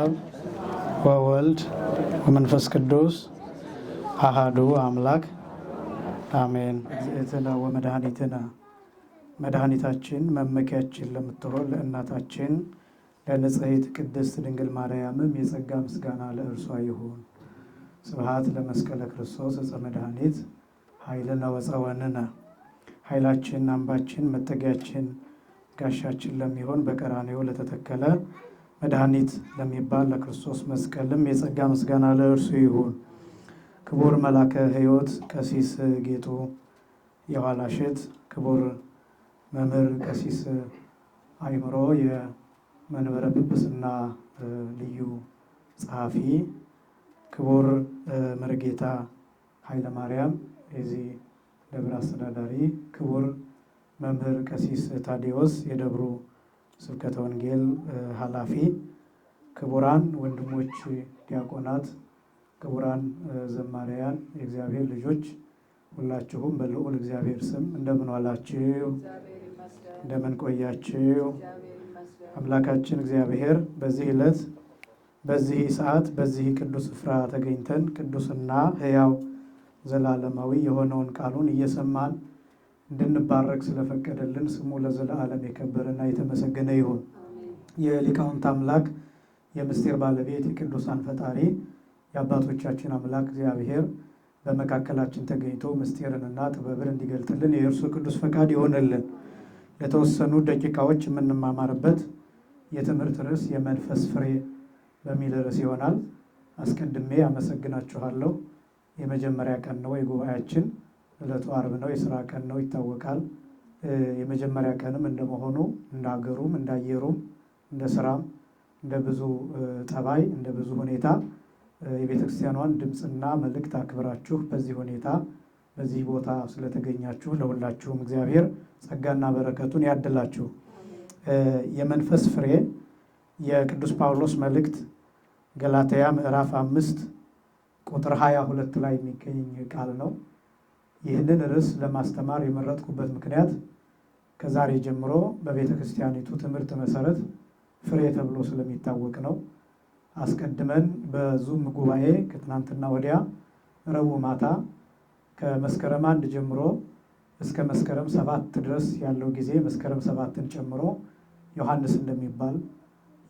አብ ወወልድ ወመንፈስ ቅዱስ አሃዱ አምላክ አሜን። እግዝእትነ ወመድኃኒትነ መድኃኒታችን መመኪያችን ለምትሆን ለእናታችን ለንጽሕት ቅድስት ድንግል ማርያምም የጸጋ ምስጋና ለእርሷ ይሁን። ስብሐት ለመስቀለ ክርስቶስ ዕፀ መድኃኒት ኃይልነ ወፀወንነ። ኃይላችን አምባችን መጠጊያችን ጋሻችን ለሚሆን በቀራንዮ ለተተከለ መድኃኒት ለሚባል ለክርስቶስ መስቀልም የጸጋ ምስጋና ለእርሱ ይሁን። ክቡር መላከ ሕይወት ቀሲስ ጌጡ የኋላሸት፣ ክቡር መምህር ቀሲስ አይምሮ የመንበረ ጵጵስና ልዩ ጸሐፊ፣ ክቡር መርጌታ ኃይለ ማርያም የዚህ ደብረ አስተዳዳሪ፣ ክቡር መምህር ቀሲስ ታዲዎስ የደብሩ ስብከተ ወንጌል ኃላፊ፣ ክቡራን ወንድሞች ዲያቆናት፣ ክቡራን ዘማሪያን፣ የእግዚአብሔር ልጆች ሁላችሁም በልዑል እግዚአብሔር ስም እንደምን ዋላችሁ? እንደምን ቆያችሁ? አምላካችን እግዚአብሔር በዚህ ዕለት በዚህ ሰዓት በዚህ ቅዱስ ስፍራ ተገኝተን ቅዱስና ሕያው ዘላለማዊ የሆነውን ቃሉን እየሰማን እንድንባረክ ስለፈቀደልን ስሙ ለዘላለም የከበረና የተመሰገነ ይሁን። የሊቃውንት አምላክ የምስጢር ባለቤት የቅዱሳን ፈጣሪ የአባቶቻችን አምላክ እግዚአብሔር በመካከላችን ተገኝቶ ምስጢርንና ጥበብን እንዲገልጥልን የእርሱ ቅዱስ ፈቃድ ይሆንልን። ለተወሰኑ ደቂቃዎች የምንማማርበት የትምህርት ርዕስ የመንፈስ ፍሬ በሚል ርዕስ ይሆናል። አስቀድሜ አመሰግናችኋለሁ። የመጀመሪያ ቀን ነው የጉባኤያችን። ዕለቱ ዓርብ ነው፣ የስራ ቀን ነው ይታወቃል። የመጀመሪያ ቀንም እንደመሆኑ እንደ ሀገሩም እንደ አየሩም እንደ ስራም እንደ ብዙ ጠባይ እንደ ብዙ ሁኔታ የቤተክርስቲያኗን ድምፅና መልእክት አክብራችሁ በዚህ ሁኔታ በዚህ ቦታ ስለተገኛችሁ ለሁላችሁም እግዚአብሔር ጸጋና በረከቱን ያድላችሁ። የመንፈስ ፍሬ የቅዱስ ጳውሎስ መልእክት ገላትያ ምዕራፍ 5 ቁጥር 22 ላይ የሚገኝ ቃል ነው። ይህንን ርዕስ ለማስተማር የመረጥኩበት ምክንያት ከዛሬ ጀምሮ በቤተ ክርስቲያኒቱ ትምህርት መሰረት ፍሬ ተብሎ ስለሚታወቅ ነው። አስቀድመን በዙም ጉባኤ ከትናንትና ወዲያ ረቡዕ ማታ ከመስከረም 1 ጀምሮ እስከ መስከረም 7 ድረስ ያለው ጊዜ መስከረም 7ን ጨምሮ ዮሐንስ እንደሚባል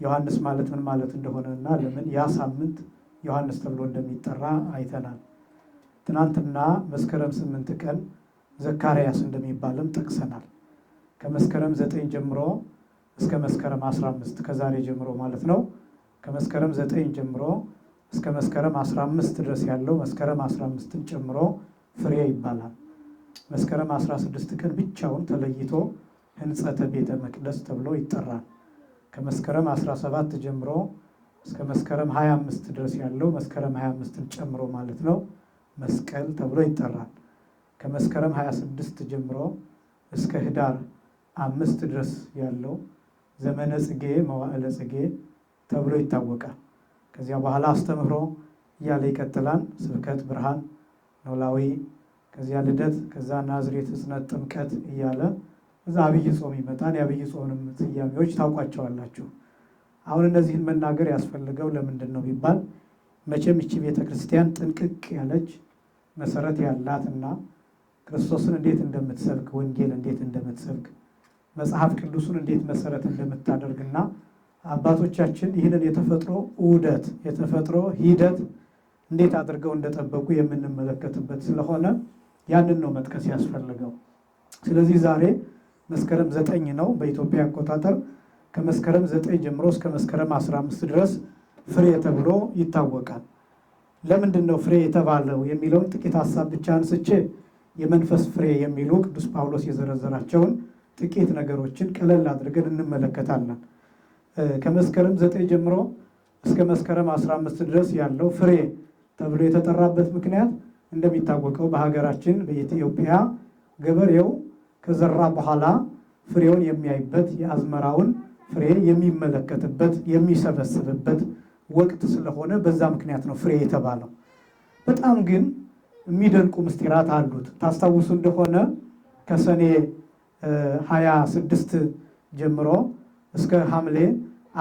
ዮሐንስ ማለት ምን ማለት እንደሆነና ለምን ያ ሳምንት ዮሐንስ ተብሎ እንደሚጠራ አይተናል። ትናንትና መስከረም 8 ቀን ዘካርያስ እንደሚባልም ጠቅሰናል። ከመስከረም 9 ጀምሮ እስከ መስከረም 15 ከዛሬ ጀምሮ ማለት ነው። ከመስከረም 9 ጀምሮ እስከ መስከረም 15 ድረስ ያለው መስከረም 15ን ጨምሮ ፍሬ ይባላል። መስከረም 16 ቀን ብቻውን ተለይቶ ሕንጸተ ቤተ መቅደስ ተብሎ ይጠራል። ከመስከረም 17 ጀምሮ እስከ መስከረም 25 ድረስ ያለው መስከረም 25ን ጨምሮ ማለት ነው መስቀል ተብሎ ይጠራል። ከመስከረም 26 ጀምሮ እስከ ህዳር 5 ድረስ ያለው ዘመነ ጽጌ መዋዕለ ጽጌ ተብሎ ይታወቃል። ከዚያ በኋላ አስተምህሮ እያለ ይቀጥላል። ስብከት፣ ብርሃን፣ ኖላዊ፣ ከዚያ ልደት፣ ከዛ ናዝሬት፣ ሕጽነት፣ ጥምቀት እያለ እዛ አብይ ጾም ይመጣል። የአብይ ጾምንም ስያሜዎች ታውቋቸዋላችሁ። አሁን እነዚህን መናገር ያስፈልገው ለምንድን ነው ቢባል መቼም ይቺ ቤተ ክርስቲያን ጥንቅቅ ያለች መሰረት ያላትና ክርስቶስን እንዴት እንደምትሰብክ ወንጌል እንዴት እንደምትሰብክ መጽሐፍ ቅዱሱን እንዴት መሰረት እንደምታደርግና አባቶቻችን ይህንን የተፈጥሮ ዑደት የተፈጥሮ ሂደት እንዴት አድርገው እንደጠበቁ የምንመለከትበት ስለሆነ ያንን ነው መጥቀስ ያስፈልገው። ስለዚህ ዛሬ መስከረም 9 ነው በኢትዮጵያ አቆጣጠር። ከመስከረም 9 ጀምሮ እስከ መስከረም 15 ድረስ ፍሬ ተብሎ ይታወቃል። ለምንድን ነው ፍሬ የተባለው የሚለውን ጥቂት ሀሳብ ብቻ አንስቼ የመንፈስ ፍሬ የሚሉ ቅዱስ ጳውሎስ የዘረዘራቸውን ጥቂት ነገሮችን ቀለል አድርገን እንመለከታለን። ከመስከረም 9 ጀምሮ እስከ መስከረም 15 ድረስ ያለው ፍሬ ተብሎ የተጠራበት ምክንያት እንደሚታወቀው በሀገራችን በኢትዮጵያ ገበሬው ከዘራ በኋላ ፍሬውን የሚያይበት የአዝመራውን ፍሬ የሚመለከትበት የሚሰበስብበት ወቅት ስለሆነ በዛ ምክንያት ነው ፍሬ የተባለው። በጣም ግን የሚደንቁ ምስጢራት አሉት። ታስታውሱ እንደሆነ ከሰኔ 26 ጀምሮ እስከ ሐምሌ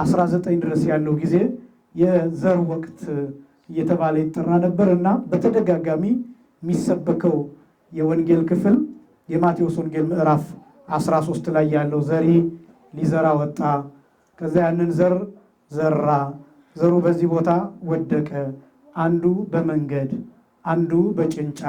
19 ድረስ ያለው ጊዜ የዘር ወቅት እየተባለ ይጠራ ነበር እና በተደጋጋሚ የሚሰበከው የወንጌል ክፍል የማቴዎስ ወንጌል ምዕራፍ 13 ላይ ያለው ዘሪ ሊዘራ ወጣ፣ ከዛ ያንን ዘር ዘራ፣ ዘሩ በዚህ ቦታ ወደቀ፣ አንዱ በመንገድ አንዱ በጭንጫ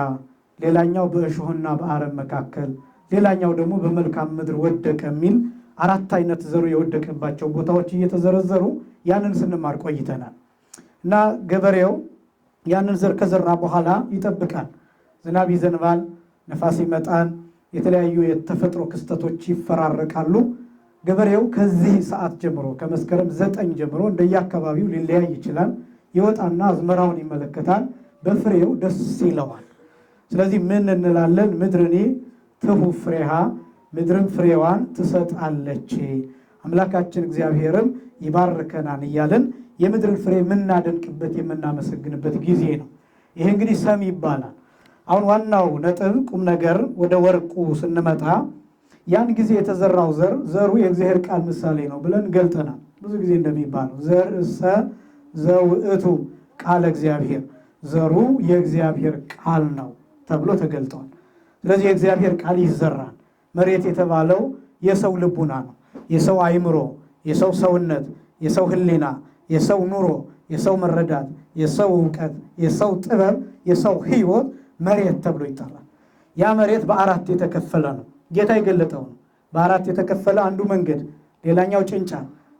ሌላኛው በእሾህና በአረም መካከል ሌላኛው ደግሞ በመልካም ምድር ወደቀ የሚል 4 አይነት ዘሩ የወደቀባቸው ቦታዎች እየተዘረዘሩ ያንን ስንማር ቆይተናል። እና ገበሬው ያንን ዘር ከዘራ በኋላ ይጠብቃል። ዝናብ ይዘንባል፣ ነፋስ ይመጣል፣ የተለያዩ የተፈጥሮ ክስተቶች ይፈራረቃሉ። ገበሬው ከዚህ ሰዓት ጀምሮ ከመስከረም 9 ጀምሮ እንደየአካባቢው ሊለያይ ይችላል፣ ይወጣና አዝመራውን ይመለከታል፣ በፍሬው ደስ ይለዋል። ስለዚህ ምን እንላለን? ምድርኒ ትሁ ፍሬሃ፣ ምድርም ፍሬዋን ትሰጣለች፣ አምላካችን እግዚአብሔርም ይባርከናል እያለን የምድርን ፍሬ የምናደንቅበት የምናመሰግንበት ጊዜ ነው። ይሄ እንግዲህ ሰም ይባላል። አሁን ዋናው ነጥብ ቁም ነገር ወደ ወርቁ ስንመጣ ያን ጊዜ የተዘራው ዘሩ የእግዚአብሔር ቃል ምሳሌ ነው ብለን ገልጠናል። ብዙ ጊዜ እንደሚባለው ዘርእሰ ዘውእቱ ቃለ እግዚአብሔር፣ ዘሩ የእግዚአብሔር ቃል ነው ተብሎ ተገልጧል። ስለዚህ የእግዚአብሔር ቃል ይዘራል። መሬት የተባለው የሰው ልቡና ነው፣ የሰው አይምሮ፣ የሰው ሰውነት፣ የሰው ሕሊና፣ የሰው ኑሮ፣ የሰው መረዳት፣ የሰው እውቀት፣ የሰው ጥበብ፣ የሰው ሕይወት መሬት ተብሎ ይጠራል። ያ መሬት በ4 የተከፈለ ነው። ጌታ የገለጠው ነው። በ4 የተከፈለ አንዱ መንገድ፣ ሌላኛው ጭንጫ፣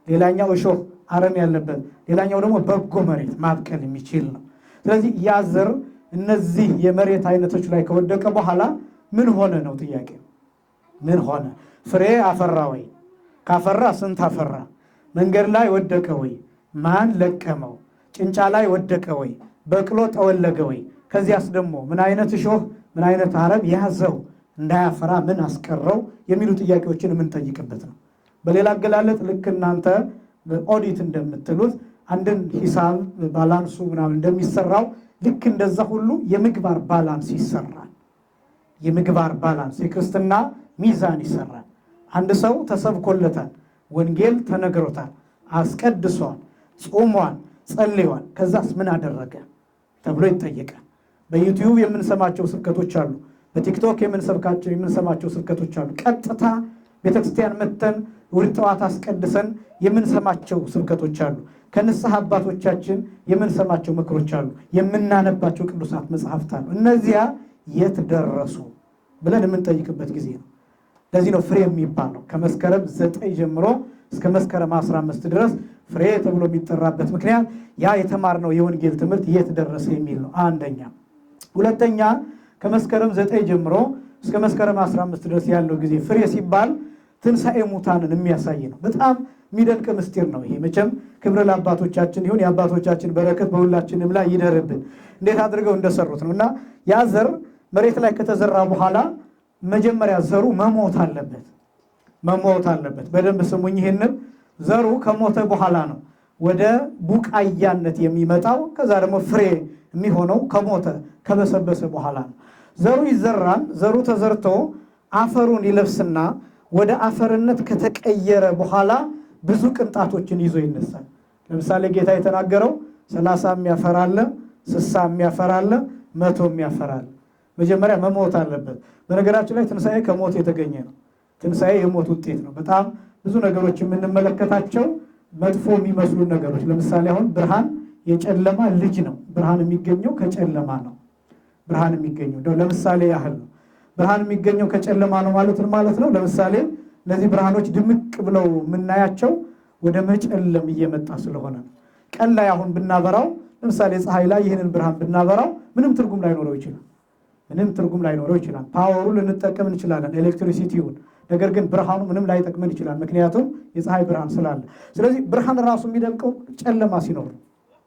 ሌላኛው እሾህ አረም ያለበት፣ ሌላኛው ደግሞ በጎ መሬት ማብቀል የሚችል ነው። ስለዚህ ያ ዘር እነዚህ የመሬት አይነቶች ላይ ከወደቀ በኋላ ምን ሆነ ነው ጥያቄ። ምን ሆነ? ፍሬ አፈራ ወይ? ካፈራ ስንት አፈራ? መንገድ ላይ ወደቀ ወይ? ማን ለቀመው? ጭንጫ ላይ ወደቀ ወይ? በቅሎ ጠወለገ ወይ? ከዚያስ ደግሞ ምን አይነት እሾህ ምን አይነት አረም ያዘው እንዳያፈራ ምን አስቀረው የሚሉ ጥያቄዎችን የምንጠይቅበት ነው። በሌላ አገላለጥ ልክ እናንተ በኦዲት እንደምትሉት አንድን ሂሳብ ባላንሱ ምናምን እንደሚሰራው ልክ እንደዛ ሁሉ የምግባር ባላንስ ይሰራል። የምግባር ባላንስ የክርስትና ሚዛን ይሰራል። አንድ ሰው ተሰብኮለታል፣ ወንጌል ተነግሮታል፣ አስቀድሷል፣ ጾሟል፣ ጸልዮአል፣ ከዛስ ምን አደረገ ተብሎ ይጠየቃል። በዩቲዩብ የምንሰማቸው ስብከቶች አሉ፣ በቲክቶክ የምንሰማቸው ስብከቶች አሉ። ቀጥታ ቤተክርስቲያን መተን ውድ ጠዋት አስቀድሰን የምንሰማቸው ስብከቶች አሉ። ከንስሐ አባቶቻችን የምንሰማቸው ምክሮች አሉ። የምናነባቸው ቅዱሳት መጽሐፍት አሉ። እነዚያ የት ደረሱ ብለን የምንጠይቅበት ጊዜ ነው። ለዚህ ነው ፍሬ የሚባለው ከመስከረም 9 ጀምሮ እስከ መስከረም 15 ድረስ ፍሬ ተብሎ የሚጠራበት ምክንያት ያ የተማርነው የወንጌል ትምህርት የት ደረሰ የሚል ነው። አንደኛ። ሁለተኛ ከመስከረም 9 ጀምሮ እስከ መስከረም 15 ድረስ ያለው ጊዜ ፍሬ ሲባል ትንሣኤ ሙታንን የሚያሳይ ነው። በጣም የሚደንቅ ምስጢር ነው ይሄ። መቼም ክብር ለአባቶቻችን ይሁን፣ የአባቶቻችን በረከት በሁላችንም ላይ ይደርብን። እንዴት አድርገው እንደሰሩት ነው። እና ያ ዘር መሬት ላይ ከተዘራ በኋላ መጀመሪያ ዘሩ መሞት አለበት። መሞት አለበት። በደንብ ስሙኝ። ይሄንን ዘሩ ከሞተ በኋላ ነው ወደ ቡቃያነት የሚመጣው። ከዛ ደግሞ ፍሬ የሚሆነው ከሞተ ከበሰበሰ በኋላ ነው። ዘሩ ይዘራል። ዘሩ ተዘርቶ አፈሩን ይለብስና ወደ አፈርነት ከተቀየረ በኋላ ብዙ ቅንጣቶችን ይዞ ይነሳል። ለምሳሌ ጌታ የተናገረው 30 የሚያፈራለ፣ 60 የሚያፈራለ፣ 100 የሚያፈራለ። መጀመሪያ መሞት አለበት። በነገራችን ላይ ትንሣኤ ከሞት የተገኘ ነው። ትንሣኤ የሞት ውጤት ነው። በጣም ብዙ ነገሮች የምንመለከታቸው መጥፎ የሚመስሉ ነገሮች፣ ለምሳሌ አሁን ብርሃን የጨለማ ልጅ ነው። ብርሃን የሚገኘው ከጨለማ ነው። ብርሃን የሚገኘው ለምሳሌ ያህል ነው። ብርሃን የሚገኘው ከጨለማ ነው ማለት ነው። ለምሳሌ እነዚህ ብርሃኖች ድምቅ ብለው የምናያቸው ወደ መጨለም እየመጣ ስለሆነ ነው። ቀን ላይ አሁን ብናበራው፣ ለምሳሌ ፀሐይ ላይ ይህንን ብርሃን ብናበራው ምንም ትርጉም ላይኖረው ይችላል። ምንም ትርጉም ላይኖረው ይችላል። ፓወሩ ልንጠቀም እንችላለን፣ ኤሌክትሪሲቲውን። ነገር ግን ብርሃኑ ምንም ላይጠቅመን ይችላል፣ ምክንያቱም የፀሐይ ብርሃን ስላለ። ስለዚህ ብርሃን ራሱ የሚደምቀው ጨለማ ሲኖር ነው።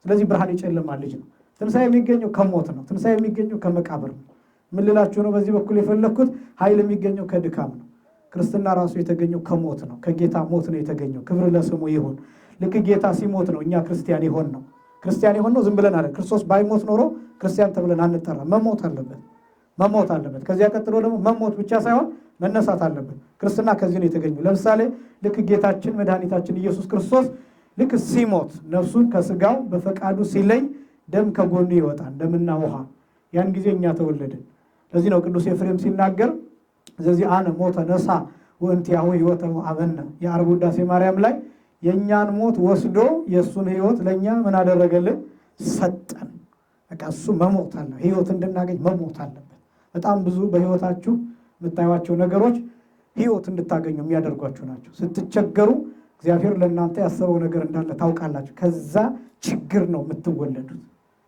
ስለዚህ ብርሃን የጨለማ ልጅ ነው። ትንሣኤ የሚገኘው ከሞት ነው። ትንሣኤ የሚገኘው ከመቃብር ነው። ምን ልላችሁ ነው በዚህ በኩል የፈለግኩት? ኃይል የሚገኘው ከድካም ነው። ክርስትና ራሱ የተገኘው ከሞት ነው። ከጌታ ሞት ነው የተገኘው። ክብር ለስሙ ይሁን። ልክ ጌታ ሲሞት ነው እኛ ክርስቲያን የሆን ነው። ክርስቲያን የሆን ነው ዝም ብለን አለ። ክርስቶስ ባይሞት ኖሮ ክርስቲያን ተብለን አንጠራ። መሞት አለበት፣ መሞት አለበት። ከዚያ ቀጥሎ ደግሞ መሞት ብቻ ሳይሆን መነሳት አለበት። ክርስትና ከዚህ ነው የተገኘው። ለምሳሌ ልክ ጌታችን መድኃኒታችን ኢየሱስ ክርስቶስ ልክ ሲሞት ነፍሱን ከስጋው በፈቃዱ ሲለይ ደም ከጎኑ ይወጣል፣ ደምና ውሃ። ያን ጊዜ እኛ ተወለድን። ለዚህ ነው ቅዱስ ኤፍሬም ሲናገር ስለዚህ አነ ሞተ ነሳ ወእንቲአሁ ሕይወተ አበነ የዓርብ ውዳሴ ማርያም ላይ የእኛን ሞት ወስዶ የእሱን ሕይወት ለእኛ ምን አደረገልን? ሰጠን። በቃ እሱ መሞት አለ፣ ሕይወት እንድናገኝ መሞት አለበት። በጣም ብዙ በሕይወታችሁ የምታዩዋቸው ነገሮች ሕይወት እንድታገኙ የሚያደርጓችሁ ናቸው። ስትቸገሩ እግዚአብሔር ለእናንተ ያሰበው ነገር እንዳለ ታውቃላችሁ። ከዛ ችግር ነው የምትወለዱት።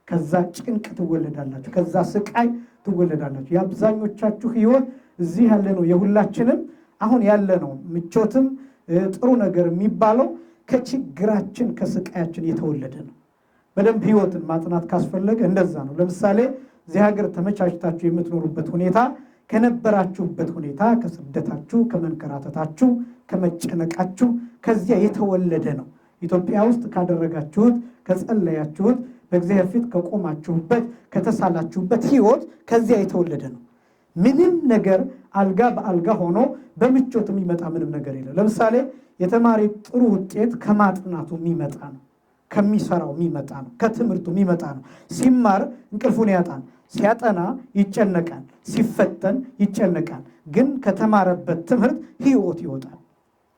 ከዛ ጭንቅ ትወለዳላችሁ። ከዛ ስቃይ ትወለዳላችሁ። የአብዛኞቻችሁ ሕይወት እዚህ ያለ ነው። የሁላችንም አሁን ያለ ነው። ምቾትም ጥሩ ነገር የሚባለው ከችግራችን ከስቃያችን የተወለደ ነው። በደንብ ሕይወትን ማጥናት ካስፈለገ እንደዛ ነው። ለምሳሌ እዚህ ሀገር ተመቻችታችሁ የምትኖሩበት ሁኔታ ከነበራችሁበት ሁኔታ ከስደታችሁ፣ ከመንከራተታችሁ፣ ከመጨነቃችሁ ከዚያ የተወለደ ነው። ኢትዮጵያ ውስጥ ካደረጋችሁት፣ ከጸለያችሁት፣ በእግዚአብሔር ፊት ከቆማችሁበት፣ ከተሳላችሁበት ሕይወት ከዚያ የተወለደ ነው። ምንም ነገር አልጋ በአልጋ ሆኖ በምቾት የሚመጣ ምንም ነገር የለም። ለምሳሌ የተማሪ ጥሩ ውጤት ከማጥናቱ የሚመጣ ነው፣ ከሚሰራው የሚመጣ ነው፣ ከትምህርቱ የሚመጣ ነው። ሲማር እንቅልፉን ያጣል፣ ሲያጠና ይጨነቃል፣ ሲፈተን ይጨነቃል። ግን ከተማረበት ትምህርት ሕይወት ይወጣል፣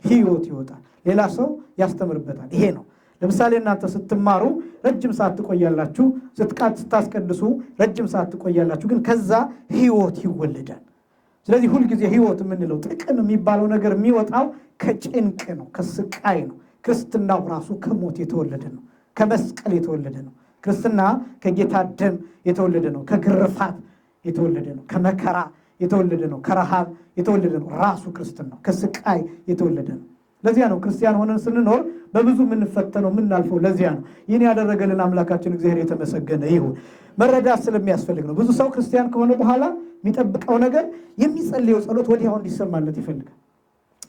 ሕይወት ይወጣል። ሌላ ሰው ያስተምርበታል። ይሄ ነው። ለምሳሌ እናንተ ስትማሩ ረጅም ሰዓት ትቆያላችሁ፣ ስታስቀድሱ ረጅም ሰዓት ትቆያላችሁ። ግን ከዛ ሕይወት ይወለዳል። ስለዚህ ሁልጊዜ ሕይወት የምንለው ጥቅም የሚባለው ነገር የሚወጣው ከጭንቅ ነው፣ ከስቃይ ነው። ክርስትናው ራሱ ከሞት የተወለደ ነው፣ ከመስቀል የተወለደ ነው። ክርስትና ከጌታ ደም የተወለደ ነው፣ ከግርፋት የተወለደ ነው፣ ከመከራ የተወለደ ነው፣ ከረሃብ የተወለደ ነው። ራሱ ክርስትናው ከስቃይ የተወለደ ነው። ለዚያ ነው ክርስቲያን ሆነን ስንኖር በብዙ የምንፈተነው የምናልፈው። ለዚያ ነው ይህን ያደረገልን አምላካችን እግዚአብሔር የተመሰገነ ይሁን። መረዳት ስለሚያስፈልግ ነው። ብዙ ሰው ክርስቲያን ከሆነ በኋላ የሚጠብቀው ነገር የሚጸልየው ጸሎት ወዲያው እንዲሰማለት ይፈልጋል።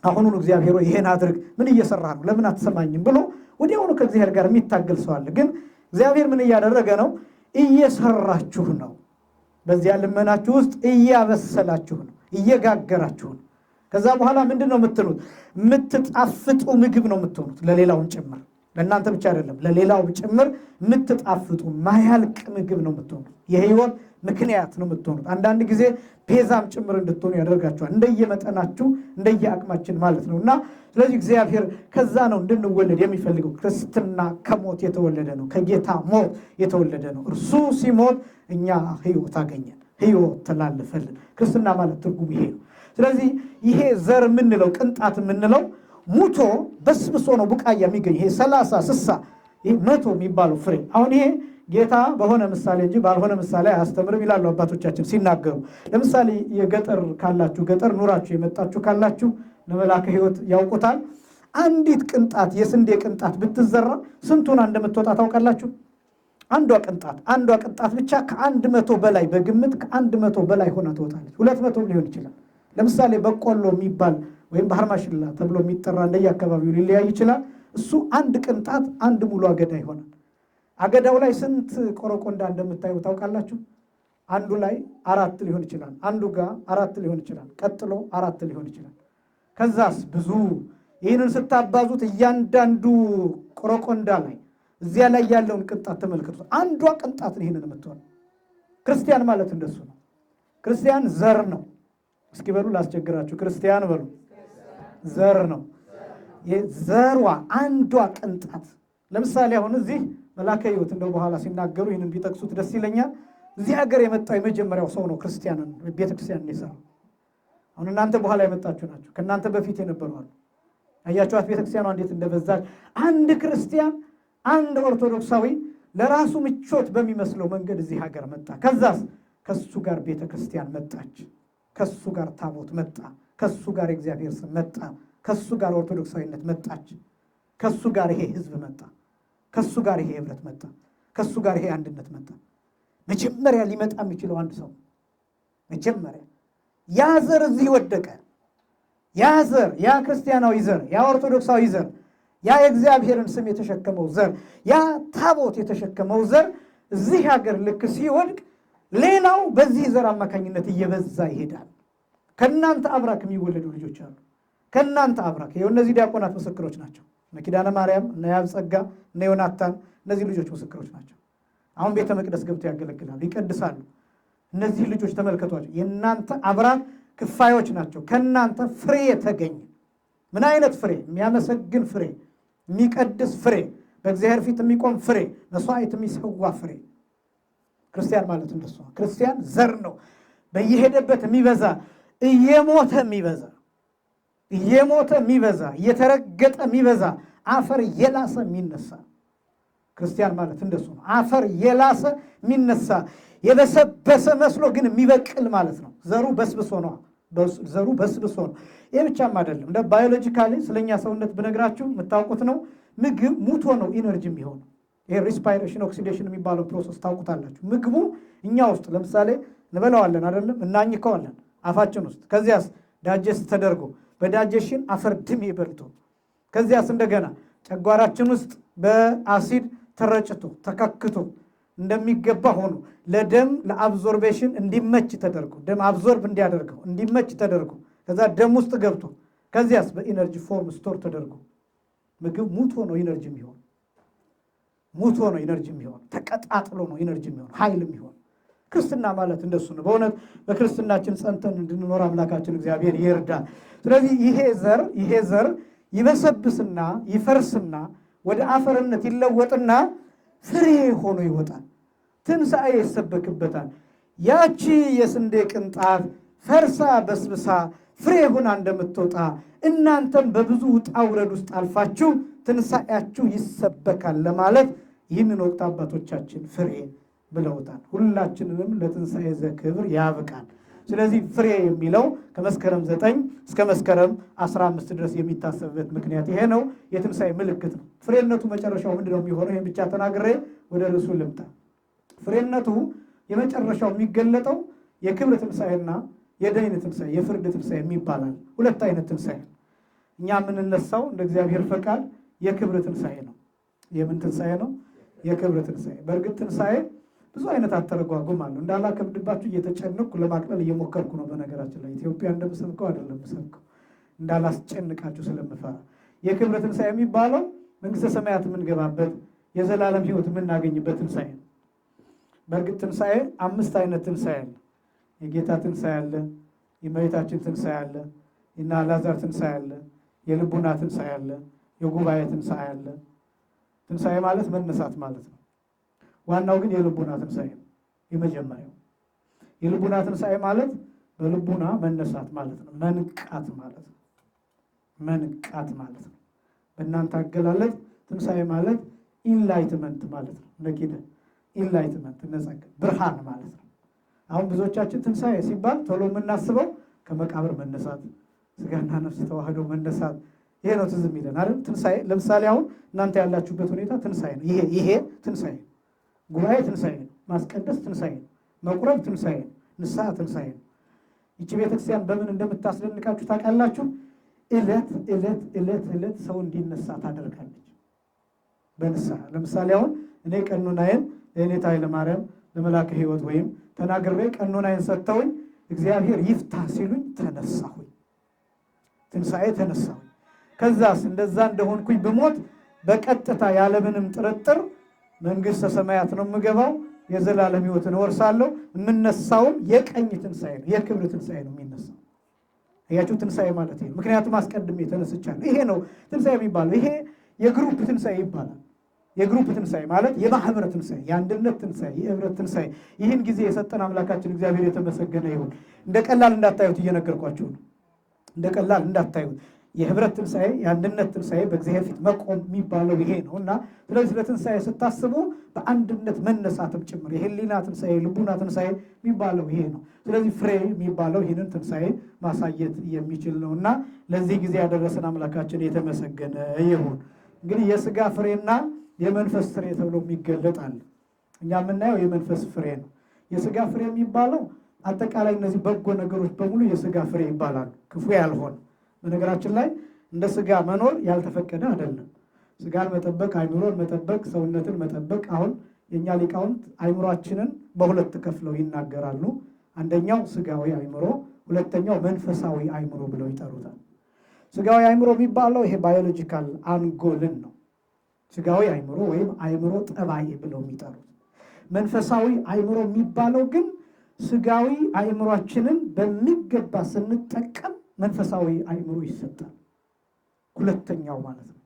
አሁኑኑ እግዚአብሔር ይሄን አድርግ፣ ምን እየሰራ ነው፣ ለምን አትሰማኝም ብሎ ወዲያውኑ ከእግዚአብሔር ጋር የሚታገል ሰው አለ። ግን እግዚአብሔር ምን እያደረገ ነው? እየሰራችሁ ነው። በዚያ ልመናችሁ ውስጥ እያበሰላችሁ ነው፣ እየጋገራችሁ ነው። ከዛ በኋላ ምንድን ነው የምትሉት? የምትጣፍጡ ምግብ ነው የምትሆኑት። ለሌላውን ጭምር፣ ለእናንተ ብቻ አይደለም፣ ለሌላው ጭምር የምትጣፍጡ ማያልቅ ምግብ ነው የምትሆኑት። የሕይወት ምክንያት ነው የምትሆኑት። አንዳንድ ጊዜ ቤዛም ጭምር እንድትሆኑ ያደርጋችኋል። እንደየመጠናችሁ እንደየአቅማችን ማለት ነው። እና ስለዚህ እግዚአብሔር ከዛ ነው እንድንወለድ የሚፈልገው። ክርስትና ከሞት የተወለደ ነው፣ ከጌታ ሞት የተወለደ ነው። እርሱ ሲሞት እኛ ሕይወት አገኘን፣ ሕይወት ተላለፈልን። ክርስትና ማለት ትርጉም ይሄ ነው። ስለዚህ ይሄ ዘር የምንለው ቅንጣት የምንለው ሙቶ በስብሶ ነው ቡቃያ የሚገኝ። ይሄ 30 60 ይሄ 100 የሚባለው ፍሬ። አሁን ይሄ ጌታ በሆነ ምሳሌ እንጂ ባልሆነ ምሳሌ አያስተምርም ይላሉ አባቶቻችን ሲናገሩ። ለምሳሌ የገጠር ካላችሁ፣ ገጠር ኑራችሁ የመጣችሁ ካላችሁ ለመላከ ሕይወት ያውቁታል። አንዲት ቅንጣት የስንዴ ቅንጣት ብትዘራ ስንቱን እንደምትወጣ ታውቃላችሁ? አንዷ ቅንጣት ብቻ ከ100 በላይ በግምት ከ100 በላይ ሆና ትወጣለች። 200 ሊሆን ይችላል። ለምሳሌ በቆሎ የሚባል ወይም ባህር ማሽላ ተብሎ የሚጠራ እንደየአካባቢው ሊለያይ ይችላል። እሱ አንድ ቅንጣት አንድ ሙሉ አገዳ ይሆናል። አገዳው ላይ ስንት ቆረቆንዳ እንደምታዩ ታውቃላችሁ? አንዱ ላይ 4 ሊሆን ይችላል፣ አንዱ ጋር 4 ሊሆን ይችላል፣ ቀጥሎ 4 ሊሆን ይችላል። ከዛስ ብዙ። ይህንን ስታባዙት እያንዳንዱ ቆረቆንዳ ላይ እዚያ ላይ ያለውን ቅንጣት ተመልክቱ። አንዷ ቅንጣት ይህንን የምትሆን ክርስቲያን ማለት እንደሱ ነው። ክርስቲያን ዘር ነው። እስኪ በሉ ላስቸግራችሁ፣ ክርስቲያን በሉ። ዘር ነው። ዘሯ አንዷ ቅንጣት። ለምሳሌ አሁን እዚህ መላከ ሕይወት እንደው በኋላ ሲናገሩ ይህንን ቢጠቅሱት ደስ ይለኛል። እዚህ ሀገር የመጣው የመጀመሪያው ሰው ነው ክርስቲያንን ቤተክርስቲያንን የሰራው። አሁን እናንተ በኋላ የመጣችሁ ናቸው፣ ከእናንተ በፊት የነበሩ አሉ። አያችኋት ቤተክርስቲያኗ እንዴት እንደበዛች። አንድ ክርስቲያን አንድ ኦርቶዶክሳዊ ለራሱ ምቾት በሚመስለው መንገድ እዚህ ሀገር መጣ። ከዛስ ከሱ ጋር ቤተክርስቲያን መጣች፣ ከሱ ጋር ታቦት መጣ፣ ከሱ ጋር የእግዚአብሔር ስም መጣ፣ ከሱ ጋር ኦርቶዶክሳዊነት መጣች፣ ከሱ ጋር ይሄ ህዝብ መጣ፣ ከሱ ጋር ይሄ ህብረት መጣ፣ ከሱ ጋር ይሄ አንድነት መጣ። መጀመሪያ ሊመጣ የሚችለው አንድ ሰው መጀመሪያ ያ ዘር እዚህ ወደቀ። ያ ዘር፣ ያ ክርስቲያናዊ ዘር፣ ያ ኦርቶዶክሳዊ ዘር፣ ያ የእግዚአብሔርን ስም የተሸከመው ዘር፣ ያ ታቦት የተሸከመው ዘር እዚህ ሀገር ልክ ሲወድቅ ሌላው በዚህ ዘር አማካኝነት እየበዛ ይሄዳል። ከእናንተ አብራክ የሚወለዱ ልጆች አሉ። ከእናንተ አብራክ ይኸው እነዚህ ዲያቆናት ምስክሮች ናቸው። እነ ኪዳነ ማርያም፣ እነ ያብ ጸጋ፣ እነ ዮናታን እነዚህ ልጆች ምስክሮች ናቸው። አሁን ቤተ መቅደስ ገብተው ያገለግላሉ፣ ይቀድሳሉ። እነዚህ ልጆች ተመልከቷቸው፣ የእናንተ አብራክ ክፋዮች ናቸው። ከእናንተ ፍሬ የተገኘ ምን አይነት ፍሬ? የሚያመሰግን ፍሬ፣ የሚቀድስ ፍሬ፣ በእግዚአብሔር ፊት የሚቆም ፍሬ፣ መስዋዕት የሚሰዋ ፍሬ። ክርስቲያን ማለት እንደሱ ነው። ክርስቲያን ዘር ነው፣ በየሄደበት የሚበዛ እየሞተ የሚበዛ እየሞተ የሚበዛ እየተረገጠ የሚበዛ አፈር የላሰ የሚነሳ ክርስቲያን ማለት እንደሱ ነው። አፈር የላሰ የሚነሳ የበሰበሰ መስሎ ግን የሚበቅል ማለት ነው። ዘሩ በስብሶ ነው። ዘሩ በስብሶ ነው። ይህ ብቻም አይደለም። እንደ ባዮሎጂካሊ ስለኛ ሰውነት ብነግራችሁ የምታውቁት ነው። ምግብ ሙቶ ነው ኢነርጂ የሚሆነው። ይሄ ሪስፓይሬሽን ኦክሲዴሽን የሚባለው ፕሮሰስ ታውቁታላችሁ። ምግቡ እኛ ውስጥ ለምሳሌ እንበላዋለን አይደለም፣ እናኝከዋለን አፋችን ውስጥ። ከዚያስ ዳጀስት ተደርጎ በዳጀሽን አፈር ድሜ በልቶ ከዚያስ እንደገና ጨጓራችን ውስጥ በአሲድ ተረጭቶ ተከክቶ እንደሚገባ ሆኖ ለደም ለአብዞርቤሽን እንዲመች ተደርጎ ደም አብዞርብ እንዲያደርገው እንዲመች ተደርጎ ከዛ ደም ውስጥ ገብቶ ከዚያስ በኢነርጂ ፎርም ስቶር ተደርጎ ምግብ ሙቶ ነው ኢነርጂ የሚሆን ሙቶ ነው ኢነርጂ የሚሆን ተቀጣጥሎ ነው ኢነርጂ የሚሆን ኃይል የሚሆን። ክርስትና ማለት እንደሱ ነው። በእውነት በክርስትናችን ጸንተን እንድንኖር አምላካችን እግዚአብሔር ይርዳል። ስለዚህ ይሄ ዘር ይበሰብስና ይፈርስና ወደ አፈርነት ይለወጥና ፍሬ ሆኖ ይወጣል። ትንሣኤ ይሰበክበታል። ያቺ የስንዴ ቅንጣት ፈርሳ በስብሳ ፍሬ ሆና እንደምትወጣ እናንተም በብዙ ውጣ ውረድ ውስጥ አልፋችሁ ትንሣኤያችሁ ይሰበካል ለማለት ይህንን ወቅት አባቶቻችን ፍሬ ብለውታል። ሁላችንንም ለትንሣኤ ዘክብር ያብቃል። ስለዚህ ፍሬ የሚለው ከመስከረም 9 እስከ መስከረም 15 ድረስ የሚታሰብበት ምክንያት ይሄ ነው። የትንሣኤ ምልክት ነው። ፍሬነቱ መጨረሻው ምንድነው የሚሆነው? ይህን ብቻ ተናግሬ ወደ ርዕሱ ልምጣ። ፍሬነቱ የመጨረሻው የሚገለጠው የክብር ትንሣኤና የደይን ትንሣኤ፣ የፍርድ ትንሣኤ የሚባላል። ሁለት አይነት ትንሣኤ። እኛ የምንነሳው እንደ እግዚአብሔር ፈቃድ የክብር ትንሣኤ ነው። የምን ትንሣኤ ነው? የክብር ትንሣኤ። በእርግጥ ትንሣኤ ብዙ አይነት አተረጓጉም አለው። እንዳላከብድባችሁ እየተጨነቅኩ ለማቅለል እየሞከርኩ ነው። በነገራችን ላይ ኢትዮጵያ እንደምሰብከው አይደለም የምሰብከው፣ እንዳላስጨንቃችሁ ስለምፈራ። የክብር ትንሣኤ የሚባለው መንግሥተ ሰማያት የምንገባበት የዘላለም ሕይወት የምናገኝበት ትንሣኤ ነው። በእርግጥ ትንሣኤ 5 አይነት ትንሣኤ አለ። የጌታ ትንሣኤ አለ፣ የእመቤታችን ትንሣኤ አለ፣ የእነ አልዓዛር ትንሣኤ አለ፣ የልቡና ትንሣኤ አለ፣ የጉባኤ ትንሣኤ አለ። ትንሣኤ ማለት መነሳት ማለት ነው። ዋናው ግን የልቡና ትንሣኤ ነው። የመጀመሪያው የልቡና ትንሣኤ ማለት በልቡና መነሳት ማለት ነው። መንቃት ማለት ነው። መንቃት ማለት ነው። በእናንተ አገላለጥ ትንሣኤ ማለት ኢንላይትመንት ማለት ነው። ለኪደ ኢንላይትመንት ነጸቅ ብርሃን ማለት ነው። አሁን ብዙዎቻችን ትንሣኤ ሲባል ቶሎ የምናስበው ከመቃብር መነሳት፣ ስጋና ነፍስ ተዋህዶ መነሳት፣ ይሄ ነው ትዝ የሚለን አይደል? ትንሣኤ ለምሳሌ አሁን እናንተ ያላችሁበት ሁኔታ ትንሣኤ ነው። ይሄ ትንሣኤ ነው። ጉባኤ ትንሣኤ ነው። ማስቀደስ ትንሣኤ ነው። መቁረብ ትንሣኤ ነው። ንስሐ ትንሣኤ ነው። ይቺ ቤተክርስቲያን በምን እንደምታስደንቃችሁ ታውቃላችሁ? ዕለት ሰው እንዲነሳ ታደርጋለች በንስሐ። ለምሳሌ አሁን እኔ ቀኖናዬን ለኔታ ኃይለማርያም ለመላከ ሕይወት ወይም ተናግሬ ቀኖናዬን ሰጥተውኝ እግዚአብሔር ይፍታ ሲሉኝ ተነሳሁኝ። ትንሣኤ ተነሳሁኝ። ከዛስ እንደዛ እንደሆንኩኝ ብሞት በቀጥታ ያለምንም ጥርጥር መንግሥተ ሰማያት ነው የምገባው፣ የዘላለም ሕይወትን እወርሳለሁ። የምነሳውም የቀኝ ትንሣኤ ነው፣ የክብር ትንሣኤ ነው የሚነሳው። እያችሁ ትንሣኤ ማለት ይሄ። ምክንያቱም አስቀድሜ ተነስቻለሁ። ይሄ ነው ትንሣኤ የሚባለው። ይሄ የግሩፕ ትንሣኤ ይባላል። የግሩፕ ትንሣኤ ማለት የማህበር ትንሣኤ፣ የአንድነት ትንሣኤ፣ የህብረት ትንሣኤ። ይህን ጊዜ የሰጠን አምላካችን እግዚአብሔር የተመሰገነ ይሁን። እንደ ቀላል እንዳታዩት እየነገርኳችሁ ነው። እንደ ቀላል እንዳታዩት። የህብረት ትንሣኤ፣ የአንድነት ትንሣኤ፣ በእግዚአብሔር ፊት መቆም የሚባለው ይሄ ነው እና ስለዚህ ለትንሣኤ ስታስቡ በአንድነት መነሳትም ጭምር የህሊና ትንሣኤ፣ ልቡና ትንሣኤ የሚባለው ይሄ ነው። ስለዚህ ፍሬ የሚባለው ይህንን ትንሣኤ ማሳየት የሚችል ነው እና ለዚህ ጊዜ ያደረሰን አምላካችን የተመሰገነ ይሁን። እንግዲህ የስጋ ፍሬና የመንፈስ ፍሬ ተብሎ የሚገለጣል። እኛ የምናየው የመንፈስ ፍሬ ነው። የስጋ ፍሬ የሚባለው አጠቃላይ እነዚህ በጎ ነገሮች በሙሉ የስጋ ፍሬ ይባላሉ፣ ክፉ ያልሆነ። በነገራችን ላይ እንደ ስጋ መኖር ያልተፈቀደ አይደለም። ስጋን መጠበቅ፣ አይምሮን መጠበቅ፣ ሰውነትን መጠበቅ። አሁን የእኛ ሊቃውንት አይምሯችንን በሁለት ከፍለው ይናገራሉ። አንደኛው ስጋዊ አይምሮ፣ ሁለተኛው መንፈሳዊ አይምሮ ብለው ይጠሩታል። ስጋዊ አእምሮ የሚባለው ይሄ ባዮሎጂካል አንጎልን ነው። ስጋዊ አእምሮ ወይም አእምሮ ጠባይ ብለው የሚጠሩት። መንፈሳዊ አእምሮ የሚባለው ግን ስጋዊ አእምሯችንን በሚገባ ስንጠቀም መንፈሳዊ አእምሮ ይሰጣል። ሁለተኛው ማለት ነው።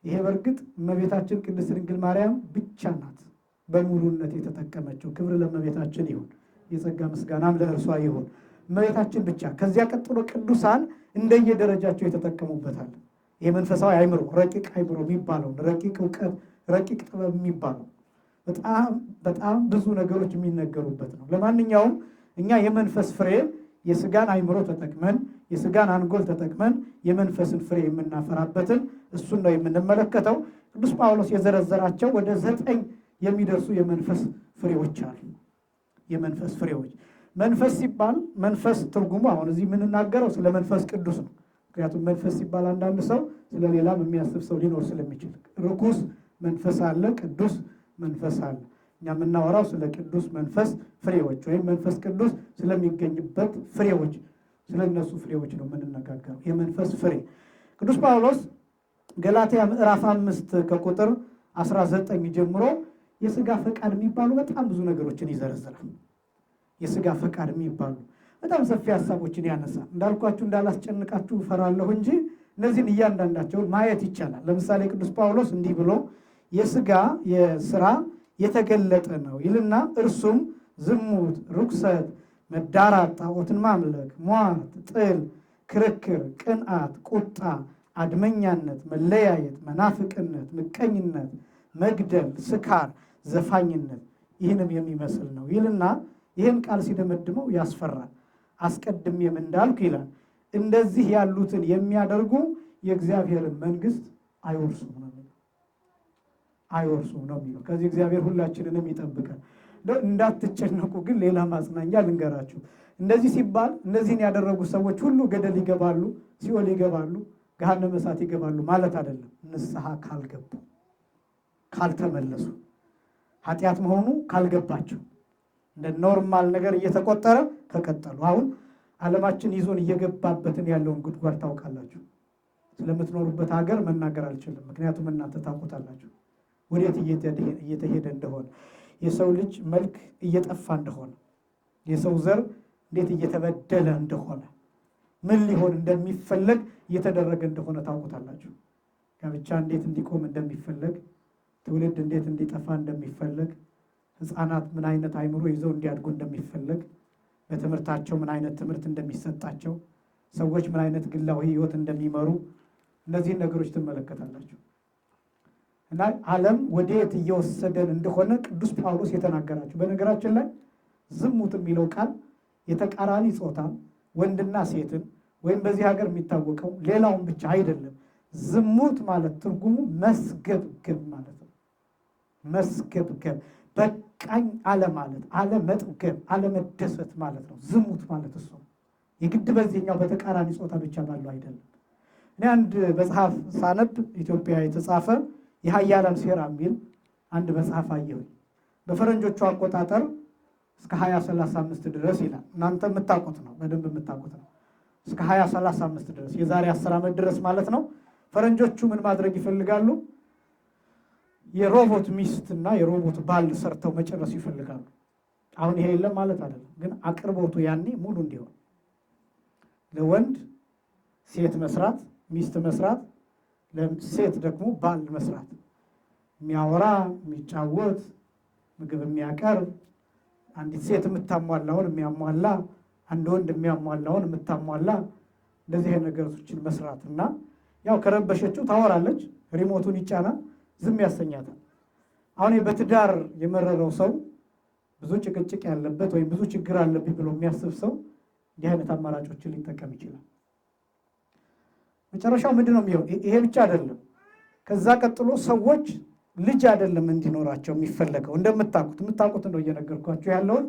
ይሄ በእርግጥ እመቤታችን ቅድስት ድንግል ማርያም ብቻ ናት በሙሉነት የተጠቀመችው። ክብር ለእመቤታችን ይሁን፣ የጸጋ ምስጋናም ለእርሷ ይሁን። እመቤታችን ብቻ። ከዚያ ቀጥሎ ቅዱሳን እንደየደረጃቸው የተጠቀሙበታል። ይሄ መንፈሳዊ አእምሮ ረቂቅ አእምሮ የሚባለው ረቂቅ እውቀት፣ ረቂቅ ጥበብ የሚባለው በጣም ብዙ ነገሮች የሚነገሩበት ነው። ለማንኛውም እኛ የመንፈስ ፍሬ የስጋን አእምሮ ተጠቅመን የስጋን አንጎል ተጠቅመን የመንፈስን ፍሬ የምናፈራበትን እሱን ነው የምንመለከተው። ቅዱስ ጳውሎስ የዘረዘራቸው ወደ 9 የሚደርሱ የመንፈስ ፍሬዎች አሉ። የመንፈስ ፍሬዎች መንፈስ ሲባል መንፈስ ትርጉሙ አሁን እዚህ የምንናገረው ስለ መንፈስ ቅዱስ ነው። ምክንያቱም መንፈስ ሲባል አንዳንድ ሰው ስለ ሌላም የሚያስብ ሰው ሊኖር ስለሚችል ርኩስ መንፈስ አለ፣ ቅዱስ መንፈስ አለ። እኛ የምናወራው ስለ ቅዱስ መንፈስ ፍሬዎች ወይም መንፈስ ቅዱስ ስለሚገኝበት ፍሬዎች፣ ስለ እነሱ ፍሬዎች ነው የምንነጋገረው። የመንፈስ ፍሬ ቅዱስ ጳውሎስ ገላትያ ምዕራፍ 5 ከቁጥር 19 ጀምሮ የስጋ ፈቃድ የሚባሉ በጣም ብዙ ነገሮችን ይዘረዝራል። የስጋ ፈቃድ የሚባሉ በጣም ሰፊ ሀሳቦችን ያነሳል። እንዳልኳችሁ እንዳላስጨንቃችሁ እፈራለሁ እንጂ እነዚህን እያንዳንዳቸውን ማየት ይቻላል። ለምሳሌ ቅዱስ ጳውሎስ እንዲህ ብሎ የስጋ የስራ የተገለጠ ነው ይልና እርሱም ዝሙት፣ ርኩሰት፣ መዳራት፣ ጣዖትን ማምለክ፣ ሟርት፣ ጥል፣ ክርክር፣ ቅንዓት፣ ቁጣ፣ አድመኛነት፣ መለያየት፣ መናፍቅነት፣ ምቀኝነት፣ መግደል፣ ስካር፣ ዘፋኝነት ይህንም የሚመስል ነው ይልና ይህን ቃል ሲደመድመው ያስፈራል። አስቀድሜም እንዳልኩ ይላል እንደዚህ ያሉትን የሚያደርጉ የእግዚአብሔርን መንግሥት አይወርሱም ነው የሚለው። አይወርሱም ነው የሚለው። ከዚህ እግዚአብሔር ሁላችንንም ይጠብቃል። እንዳትጨነቁ ግን ሌላ ማጽናኛ ልንገራችሁ። እንደዚህ ሲባል እነዚህን ያደረጉ ሰዎች ሁሉ ገደል ይገባሉ፣ ሲኦል ይገባሉ፣ ገሃነመ እሳት ይገባሉ ማለት አይደለም። ንስሐ ካልገቡ፣ ካልተመለሱ፣ ኃጢአት መሆኑ ካልገባቸው፣ እንደ ኖርማል ነገር እየተቆጠረ ከቀጠሉ። አሁን ዓለማችን ይዞን እየገባበትን ያለውን ጉድጓድ ታውቃላችሁ። ስለምትኖሩበት ሀገር መናገር አልችልም፣ ምክንያቱም እናንተ ታውቁታላችሁ ወዴት እየተሄደ እንደሆነ፣ የሰው ልጅ መልክ እየጠፋ እንደሆነ፣ የሰው ዘር እንዴት እየተበደለ እንደሆነ፣ ምን ሊሆን እንደሚፈለግ እየተደረገ እንደሆነ ታውቁታላችሁ። ጋብቻ እንዴት እንዲቆም እንደሚፈለግ፣ ትውልድ እንዴት እንዲጠፋ እንደሚፈለግ፣ ሕፃናት ምን አይነት አእምሮ ይዘው እንዲያድጉ እንደሚፈለግ፣ በትምህርታቸው ምን አይነት ትምህርት እንደሚሰጣቸው፣ ሰዎች ምን አይነት ግላዊ ሕይወት እንደሚመሩ እነዚህን ነገሮች ትመለከታላችሁ። እና ዓለም ወዴት እየወሰደን እንደሆነ ቅዱስ ጳውሎስ የተናገራቸው። በነገራችን ላይ ዝሙት የሚለው ቃል የተቃራኒ ጾታን ወንድና ሴትን ወይም በዚህ ሀገር የሚታወቀው ሌላውን ብቻ አይደለም። ዝሙት ማለት ትርጉሙ መስገብገብ ማለት ነው። መስገብገብ፣ በቃኝ አለማለት፣ አለመጥገብ፣ አለመደሰት ማለት ነው። ዝሙት ማለት እሱ የግድ በዚህኛው በተቃራኒ ጾታ ብቻ ባለው አይደለም። እኔ አንድ መጽሐፍ ሳነብ ኢትዮጵያ የተጻፈ የኃያላን ሴራ የሚል አንድ መጽሐፍ አየሁኝ። በፈረንጆቹ አቆጣጠር እስከ 2035 ድረስ ይላል። እናንተ የምታውቁት ነው፣ በደንብ የምታውቁት ነው። እስከ 2035 ድረስ የዛሬ 10 ዓመት ድረስ ማለት ነው። ፈረንጆቹ ምን ማድረግ ይፈልጋሉ? የሮቦት ሚስትና የሮቦት ባል ሰርተው መጨረስ ይፈልጋሉ። አሁን ይሄ የለም ማለት አይደለም፣ ግን አቅርቦቱ ያኔ ሙሉ እንዲሆን ለወንድ ሴት መስራት፣ ሚስት መስራት፣ ለሴት ደግሞ ባል መስራት፣ የሚያወራ የሚጫወት፣ ምግብ የሚያቀርብ፣ አንዲት ሴት የምታሟላውን የሚያሟላ፣ አንድ ወንድ የሚያሟላውን የምታሟላ፣ እንደዚህ ነገሮችን መስራት እና ያው ከረበሸችው ታወራለች፣ ሪሞቱን ይጫናል፣ ዝም ያሰኛታል። አሁን በትዳር የመረረው ሰው ብዙ ጭቅጭቅ ያለበት ወይም ብዙ ችግር አለብኝ ብሎ የሚያስብ ሰው እንዲህ አይነት አማራጮችን ሊጠቀም ይችላል። መጨረሻው ምንድን ነው የሚሆን? ይሄ ብቻ አይደለም። ከዛ ቀጥሎ ሰዎች ልጅ አይደለም እንዲኖራቸው የሚፈለገው። የምታውቁት ነው እየነገርኳቸው ያለውን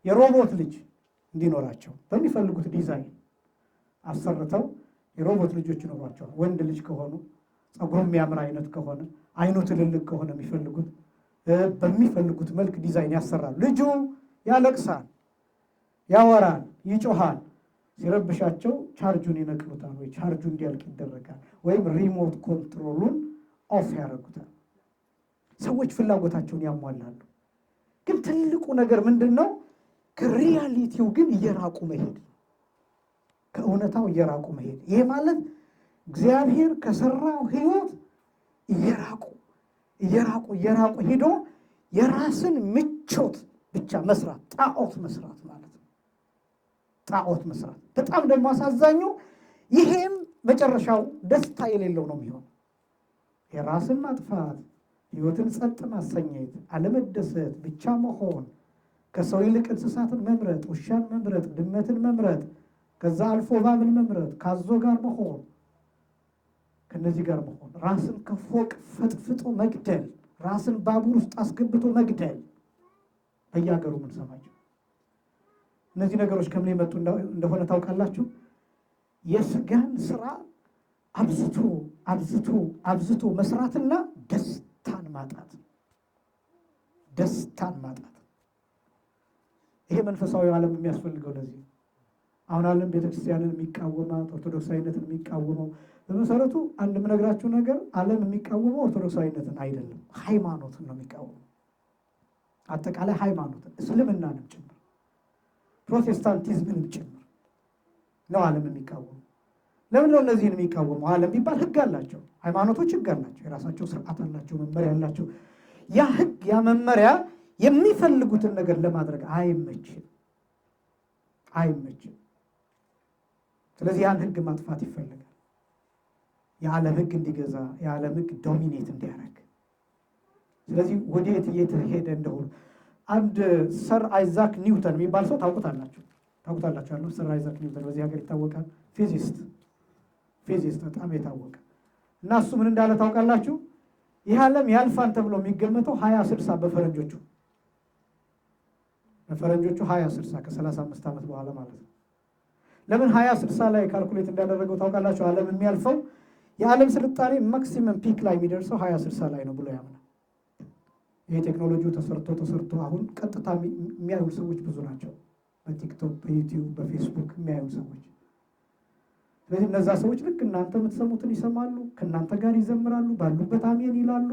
የሮቦት ልጅ እንዲኖራቸው በሚፈልጉት ዲዛይን አሰርተው የሮቦት ልጆች ይኖሯቸዋል። ወንድ ልጅ ከሆኑ ፀጉሩ የሚያምር አይነት ከሆነ አይኑ ትልልቅ ከሆነ የሚፈልጉት በሚፈልጉት መልክ ዲዛይን ያሰራሉ። ልጁ ያለቅሳል፣ ያወራል፣ ይጮሃል። ሲረብሻቸው ቻርጁን ይነቅሉታል፣ ወይ ቻርጁ እንዲያልቅ ይደረጋል፣ ወይም ሪሞት ኮንትሮሉን ኦፍ ያደርጉታል። ሰዎች ፍላጎታቸውን ያሟላሉ። ግን ትልቁ ነገር ምንድን ነው? ከሪያሊቲው ግን እየራቁ መሄድ፣ ከእውነታው እየራቁ መሄድ። ይሄ ማለት እግዚአብሔር ከሰራው ህይወት እየራቁ ሄዶ የራስን ምቾት ብቻ መስራት፣ ጣዖት መስራት ማለት ነው። ጣዖት መስራት። በጣም ደግሞ አሳዛኙ ይሄም መጨረሻው ደስታ የሌለው ነው የሚሆን። የራስን ማጥፋት፣ ህይወትን ጸጥ ማሰኘት፣ አለመደሰት፣ ብቻ መሆን፣ ከሰው ይልቅ እንስሳትን መምረጥ፣ ውሻን መምረጥ፣ ድመትን መምረጥ፣ ከዛ አልፎ እባብን መምረጥ፣ ካዞ ጋር መሆን፣ ከነዚህ ጋር መሆን፣ ራስን ከፎቅ ፈጥፍጦ መግደል፣ ራስን ባቡር ውስጥ አስገብቶ መግደል፣ በየሀገሩ የምንሰማቸው እነዚህ ነገሮች ከምን የመጡ እንደሆነ ታውቃላችሁ? የስጋን ስራ አብዝቶ መስራትና ደስታን ማጣት። ይሄ መንፈሳዊ ዓለም የሚያስፈልገው ለዚህ። አሁን ዓለም ቤተክርስቲያንን የሚቃወማት፣ ኦርቶዶክሳዊነትን የሚቃወመው በመሰረቱ አንድ የምነግራችሁ ነገር ዓለም የሚቃወመው ኦርቶዶክሳዊነትን አይደለም፣ ሃይማኖትን ነው የሚቃወመው። አጠቃላይ ሃይማኖትን፣ እስልምናንም ጭምር ፕሮቴስታንቲዝምንም ጭምር ነው ዓለም የሚቃወመው። ለምን ነው እነዚህን የሚቃወመው? ዓለም ቢባል ህግ አላቸው፣ ሃይማኖቶች ህግ አላቸው፣ የራሳቸው ስርዓት አላቸው፣ መመሪያ አላቸው። ያ ህግ ያ መመሪያ የሚፈልጉትን ነገር ለማድረግ አይመችም። ስለዚህ ያን ህግ ማጥፋት ይፈልጋል። የዓለም ህግ እንዲገዛ፣ የዓለም ህግ ዶሚኔት እንዲያደርግ። ስለዚህ ወዴት እየተሄደ እንደሆነ አንድ ሰር አይዛክ ኒውተን የሚባል ሰው ታውቁታላችሁ ያለው ሰር አይዛክ ኒውተን በዚህ ሀገር ይታወቃል። ፊዚስት በጣም የታወቀ እና እሱ ምን እንዳለ ታውቃላችሁ? ይህ ዓለም ያልፋን ተብሎ የሚገመተው 2060 በፈረንጆቹ 2060 ከ35 ዓመት በኋላ ማለት ነው። ለምን 2060 ላይ ካልኩሌት እንዳደረገው ታውቃላችሁ? ዓለም የሚያልፈው የዓለም ስልጣኔ ማክሲመም ፒክ ላይ የሚደርሰው 2060 ላይ ነው ብሎ ያምናል። ይሄ ቴክኖሎጂው ተሰርቶ አሁን ቀጥታ የሚያዩ ሰዎች ብዙ ናቸው። በቲክቶክ፣ በዩቲዩብ፣ በፌስቡክ የሚያዩ ሰዎች። ስለዚህ እነዛ ሰዎች ልክ እናንተ የምትሰሙትን ይሰማሉ፣ ከእናንተ ጋር ይዘምራሉ፣ ባሉበት አሜን ይላሉ።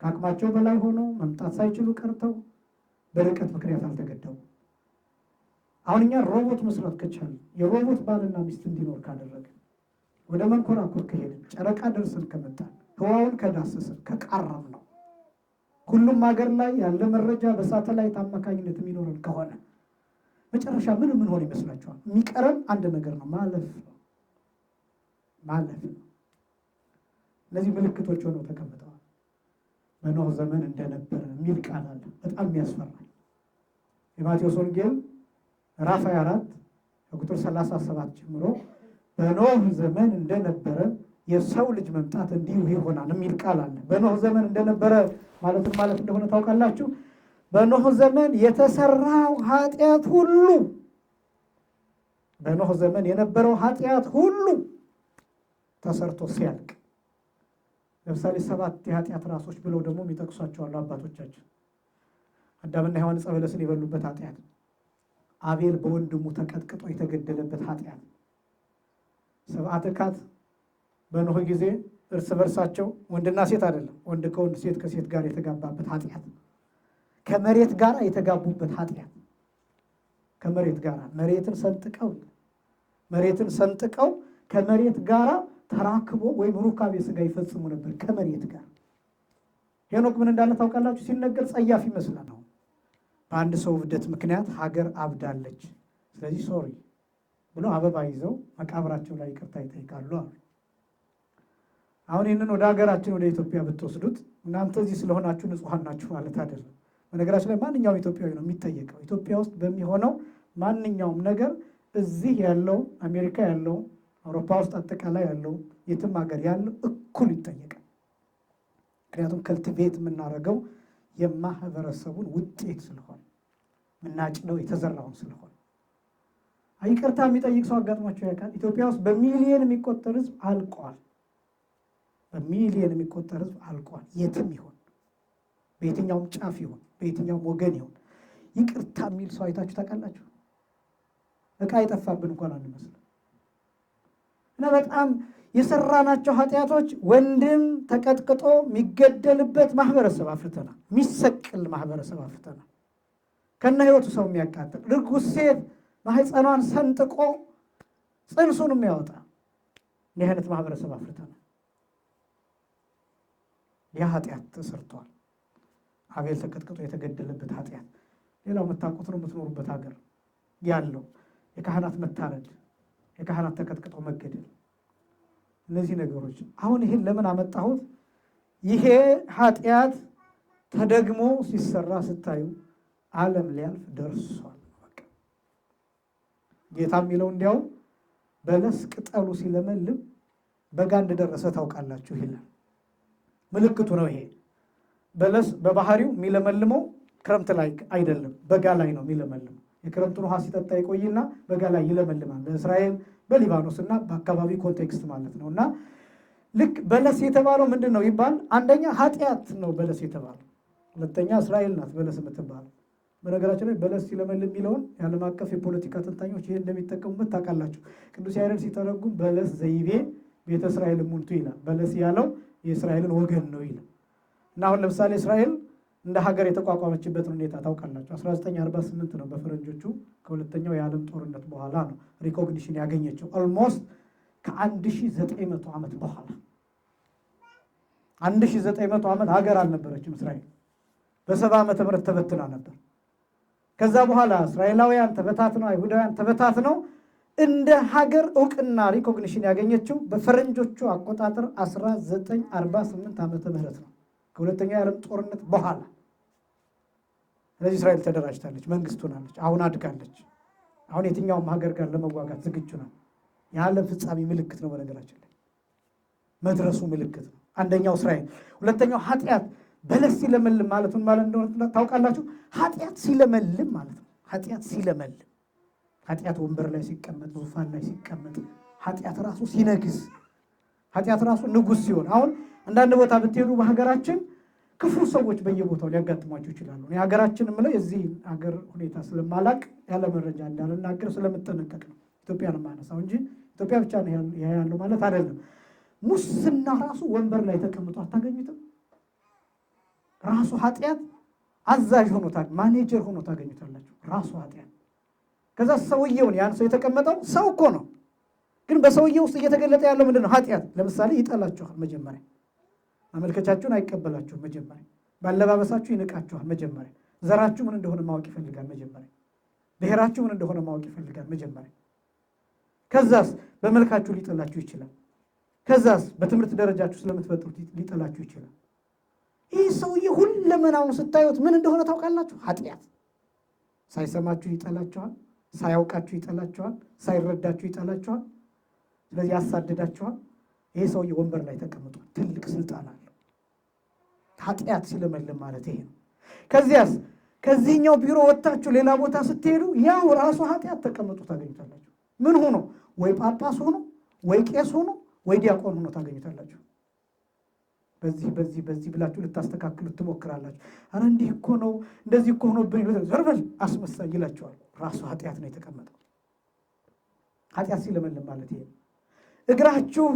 ከአቅማቸው በላይ ሆነው መምጣት ሳይችሉ ቀርተው በርቀት ምክንያት አልተገደቡ። አሁን እኛ ሮቦት መስራት ከቻለ የሮቦት ባልና ሚስት እንዲኖር ካደረገ፣ ወደ መንኮራኩር ከሄድን፣ ጨረቃ ደርሰን ከመጣን፣ ህዋውን ከዳሰስን፣ ከቃረም ነው ሁሉም ሀገር ላይ ያለ መረጃ በሳተላይት አማካኝነት የሚኖረን ከሆነ መጨረሻ ምን ሆን ይመስላችኋል? የሚቀረን አንድ ነገር ነው፣ ማለፍ ነው። እነዚህ ምልክቶች ሆነው ተቀምጠዋል። በኖህ ዘመን እንደነበረ የሚል ቃል አለ። በጣም የሚያስፈራል። የማቴዎስ ወንጌል ምዕራፍ 24 ከቁጥር 37 ጀምሮ በኖህ ዘመን እንደነበረ የሰው ልጅ መምጣት እንዲሁ ይሆናል የሚል ቃል አለ። በኖህ ዘመን እንደነበረ ማለት እንደሆነ ታውቃላችሁ? በኖህ ዘመን የተሰራው ኃጢአት ሁሉ፣ በኖህ ዘመን የነበረው ኃጢአት ሁሉ ተሰርቶ ሲያልቅ፣ ለምሳሌ 7 የኃጢአት ራሶች ብለው ደግሞ የሚጠቅሷቸዋሉ አባቶቻችን። አዳምና ሔዋን ዕፀ በለስን የበሉበት ኃጢአት፣ አቤል በወንድሙ ተቀጥቅጦ የተገደለበት ኃጢአት፣ 7 ትካት በኖህ ጊዜ እርስ በርሳቸው ወንድና ሴት አይደለም፣ ወንድ ከወንድ ሴት ከሴት ጋር የተጋባበት ኃጢአት፣ ከመሬት ጋር የተጋቡበት ኃጢአት፣ ከመሬት ጋር መሬትን ሰንጥቀው ከመሬት ጋር ተራክቦ ወይም ሩካቤ ሥጋ ይፈጽሙ ነበር ከመሬት ጋር። ሄኖክ ምን እንዳለ ታውቃላችሁ? ሲነገር ጸያፍ ይመስላል። ነው በአንድ ሰው እብደት ምክንያት ሀገር አብዳለች፣ ስለዚህ ሶሪ ብሎ አበባ ይዘው መቃብራቸው ላይ ይቅርታ ይጠይቃሉ አሉ። አሁን ይህንን ወደ ሀገራችን ወደ ኢትዮጵያ ብትወስዱት እናንተ እዚህ ስለሆናችሁ ንጹሐን ናችሁ ማለት አይደለም። በነገራችን ላይ ማንኛውም ኢትዮጵያዊ ነው የሚጠየቀው። ኢትዮጵያ ውስጥ በሚሆነው ማንኛውም ነገር እዚህ ያለው፣ አሜሪካ ያለው፣ አውሮፓ ውስጥ አጠቃላይ ያለው፣ የትም ሀገር ያለው እኩል ይጠየቃል። ምክንያቱም ከልቲቬት የምናደርገው የማህበረሰቡን ውጤት ስለሆነ፣ የምናጭደው የተዘራውን ስለሆነ። ይቅርታ የሚጠይቅ ሰው አጋጥሟቸው ያውቃል? ኢትዮጵያ ውስጥ በሚሊየን የሚቆጠር ህዝብ አልቋል። የትም ይሆን በየትኛውም ጫፍ ይሆን በየትኛውም ወገን ይሆን ይቅርታ የሚል ሰው አይታችሁ ታውቃላችሁ? ዕቃ የጠፋብን እንኳን አንመስልም። እና በጣም የሰራናቸው ኃጢአቶች ወንድም ተቀጥቅጦ የሚገደልበት ማህበረሰብ አፍርተናል። የሚሰቅል ማህበረሰብ አፍርተናል። ከነ ህይወቱ ሰው የሚያቃጥል ርጉዝ ሴት ማህፀኗን ሰንጥቆ ጽንሱን የሚያወጣ እንዲህ አይነት ማህበረሰብ አፍርተናል። ያ ኃጢአት ተሰርቷል። አቤል ተቀጥቅጦ የተገደለበት ኃጢአት። ሌላው የምታውቁት ነው፣ የምትኖሩበት ሀገር ያለው የካህናት መታረድ፣ የካህናት ተቀጥቅጦ መገደል፣ እነዚህ ነገሮች። አሁን ይህን ለምን አመጣሁት? ይሄ ኃጢአት ተደግሞ ሲሰራ ስታዩ ዓለም ሊያልፍ ደርሷል። በቃ ጌታ የሚለው እንዲያው በለስ ቅጠሉ ሲለመልም በጋ እንደደረሰ ታውቃላችሁ ይላል። ምልክቱ ነው ይሄ። በለስ በባህሪው የሚለመልመው ክረምት ላይ አይደለም፣ በጋ ላይ ነው የሚለመልመው። የክረምቱን ውሃ ሲጠጣ ይቆይና በጋ ላይ ይለመልማል። በእስራኤል በሊባኖስ እና በአካባቢ ኮንቴክስት ማለት ነው። እና ልክ በለስ የተባለው ምንድን ነው ይባል? አንደኛ ኃጢአት ነው በለስ የተባለው፣ ሁለተኛ እስራኤል ናት በለስ የምትባለው። በነገራችን ላይ በለስ ሲለመልም የሚለውን የዓለም አቀፍ የፖለቲካ ተንታኞች ይህ እንደሚጠቀሙበት ታውቃላችሁ። ቅዱስ ያሬድ ሲተረጉም በለስ ዘይቤ ቤተ እስራኤል ሙንቱ ይላል። በለስ ያለው የእስራኤልን ወገን ነው ይላል። እና አሁን ለምሳሌ እስራኤል እንደ ሀገር የተቋቋመችበትን ሁኔታ ታውቃላችሁ። 1948 ነው በፈረንጆቹ፣ ከሁለተኛው የዓለም ጦርነት በኋላ ነው ሪኮግኒሽን ያገኘችው። ኦልሞስት ከ1900 ዓመት በኋላ 1900 ዓመት ሀገር አልነበረችም እስራኤል። በ70 ዓመተ ምህረት ተበትና ነበር። ከዛ በኋላ እስራኤላውያን ተበታትነው፣ አይሁዳውያን ተበታትነው እንደ ሀገር እውቅና ሪኮግኒሽን ያገኘችው በፈረንጆቹ አቆጣጠር 1948 ዓመተ ምህረት ነው፣ ከሁለተኛው የዓለም ጦርነት በኋላ። ስለዚህ እስራኤል ተደራጅታለች፣ መንግስት ሆናለች፣ አሁን አድጋለች። አሁን የትኛውም ሀገር ጋር ለመዋጋት ዝግጁ ነው። የዓለም ፍጻሜ ምልክት ነው። በነገራችን ላይ መድረሱ ምልክት ነው። አንደኛው እስራኤል፣ ሁለተኛው ኃጢአት። በለስ ሲለመልም ማለቱን ማለት እንደሆነ ታውቃላችሁ። ኃጢአት ሲለመልም ማለት ነው። ኃጢአት ሲለመልም፣ ኃጢአት ወንበር ላይ ሲቀመጥ፣ ዙፋን ላይ ሲቀመጥ፣ ኃጢአት ራሱ ሲነግስ፣ ኃጢአት ራሱ ንጉስ ሲሆን፣ አሁን አንዳንድ ቦታ ብትሄዱ በሀገራችን ክፉ ሰዎች በየቦታው ሊያጋጥሟቸው ይችላሉ። የሀገራችን ምለው የዚህ ሀገር ሁኔታ ስለማላቅ ያለ መረጃ እንዳልናገር ስለምጠነቀቅ ነው ኢትዮጵያን ማነሳው እንጂ ኢትዮጵያ ብቻ ነው ያለው ማለት አይደለም። ሙስና ራሱ ወንበር ላይ ተቀምጦ አታገኙትም? ራሱ ኃጢአት አዛዥ ሆኖ ማኔጀር ሆኖ ታገኙታላችሁ። ራሱ ኃጢአት። ከዛ ሰውየውን ያን ሰው የተቀመጠው ሰው እኮ ነው፣ ግን በሰውየው ውስጥ እየተገለጠ ያለው ምንድን ነው? ኃጢአት። ለምሳሌ ይጠላችኋል፣ መጀመሪያ ማመልከቻችሁን አይቀበላችሁም፣ መጀመሪያ ባለባበሳችሁ ይንቃችኋል፣ መጀመሪያ ዘራችሁ ምን እንደሆነ ማወቅ ይፈልጋል፣ መጀመሪያ ብሔራችሁ ምን እንደሆነ ማወቅ ይፈልጋል፣ መጀመሪያ ከዛስ በመልካችሁ ሊጠላችሁ ይችላል። ከዛስ በትምህርት ደረጃችሁ ስለምትበልጡት ሊጠላችሁ ይችላል። ይህ ሰውዬ ሁለመናውን ስታዩት ምን እንደሆነ ታውቃላችሁ? ኃጢአት። ሳይሰማችሁ ይጠላችኋል፣ ሳያውቃችሁ ይጠላችኋል፣ ሳይረዳችሁ ይጠላችኋል። ስለዚህ ያሳድዳችኋል። ይሄ ሰውዬ ወንበር ላይ ተቀምጧል፣ ትልቅ ስልጣን አለው። ኃጢአት ሲለመልም ማለት ይሄ ነው። ከዚያስ ከዚህኛው ቢሮ ወጥታችሁ ሌላ ቦታ ስትሄዱ ያው ራሱ ኃጢአት ተቀምጦ ታገኙታላችሁ። ምን ሆኖ? ወይ ጳጳስ ሆኖ፣ ወይ ቄስ ሆኖ፣ ወይ ዲያቆን ሆኖ ታገኙታላችሁ። በዚህ ብላችሁ ልታስተካክሉት ትሞክራላችሁ። አረ እንዲህ እኮ ነው እንደዚህ እኮ ሆኖብኝ ዘርበል አስመሳይ ይላችኋል። ራሱ ኃጢአት ነው የተቀመጠው። ኃጢአት ሲለመልም ማለት ይሄ። እግራችሁ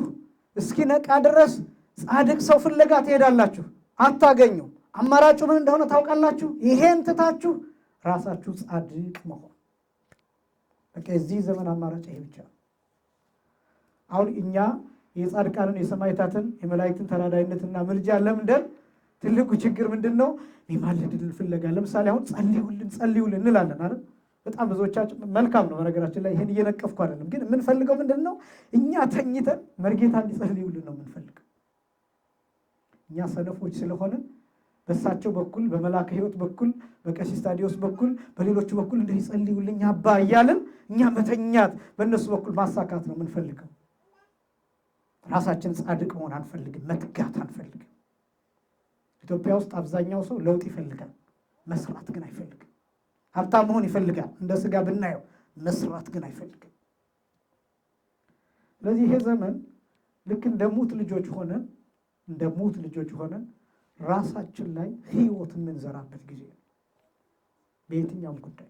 እስኪነቃ ድረስ ጻድቅ ሰው ፍለጋ ትሄዳላችሁ፣ አታገኙ። አማራጩ ምን እንደሆነ ታውቃላችሁ? ይሄን ትታችሁ ራሳችሁ ጻድቅ መሆን። በቃ የዚህ ዘመን አማራጭ ይሄ ብቻ። አሁን እኛ የጻድቃንን የሰማዕታትን የመላእክትን ተራዳይነትና ምልጃ ለምደን ትልቁ ችግር ምንድን ነው? የሚማልድልን ፍለጋ። ለምሳሌ አሁን ጸልዩልን እንላለን አይደል? በጣም ብዙዎቻችን መልካም ነው። በነገራችን ላይ ይሄን እየነቀፍኩ አይደለም፣ ግን የምንፈልገው ምንድን ነው? እኛ ተኝተን መርጌታ እንዲጸልዩልን ነው የምንፈልገው። እኛ ሰነፎች ስለሆነ በእሳቸው በኩል በመላከ ሕይወት በኩል በቀሲስ ታዲዮስ በኩል በሌሎቹ በኩል እንዲጸልዩልኝ አባ እያልን እኛ መተኛት በእነሱ በኩል ማሳካት ነው የምንፈልገው። ራሳችን ጻድቅ መሆን አንፈልግም፣ መትጋት አንፈልግም። ኢትዮጵያ ውስጥ አብዛኛው ሰው ለውጥ ይፈልጋል፣ መስራት ግን አይፈልግም። ሀብታም መሆን ይፈልጋል እንደ ስጋ ብናየው፣ መስራት ግን አይፈልግም። ስለዚህ ይሄ ዘመን ልክ እንደ ሙት ልጆች ሆነን ራሳችን ላይ ህይወት የምንዘራበት ጊዜ ነው። በየትኛውም ጉዳይ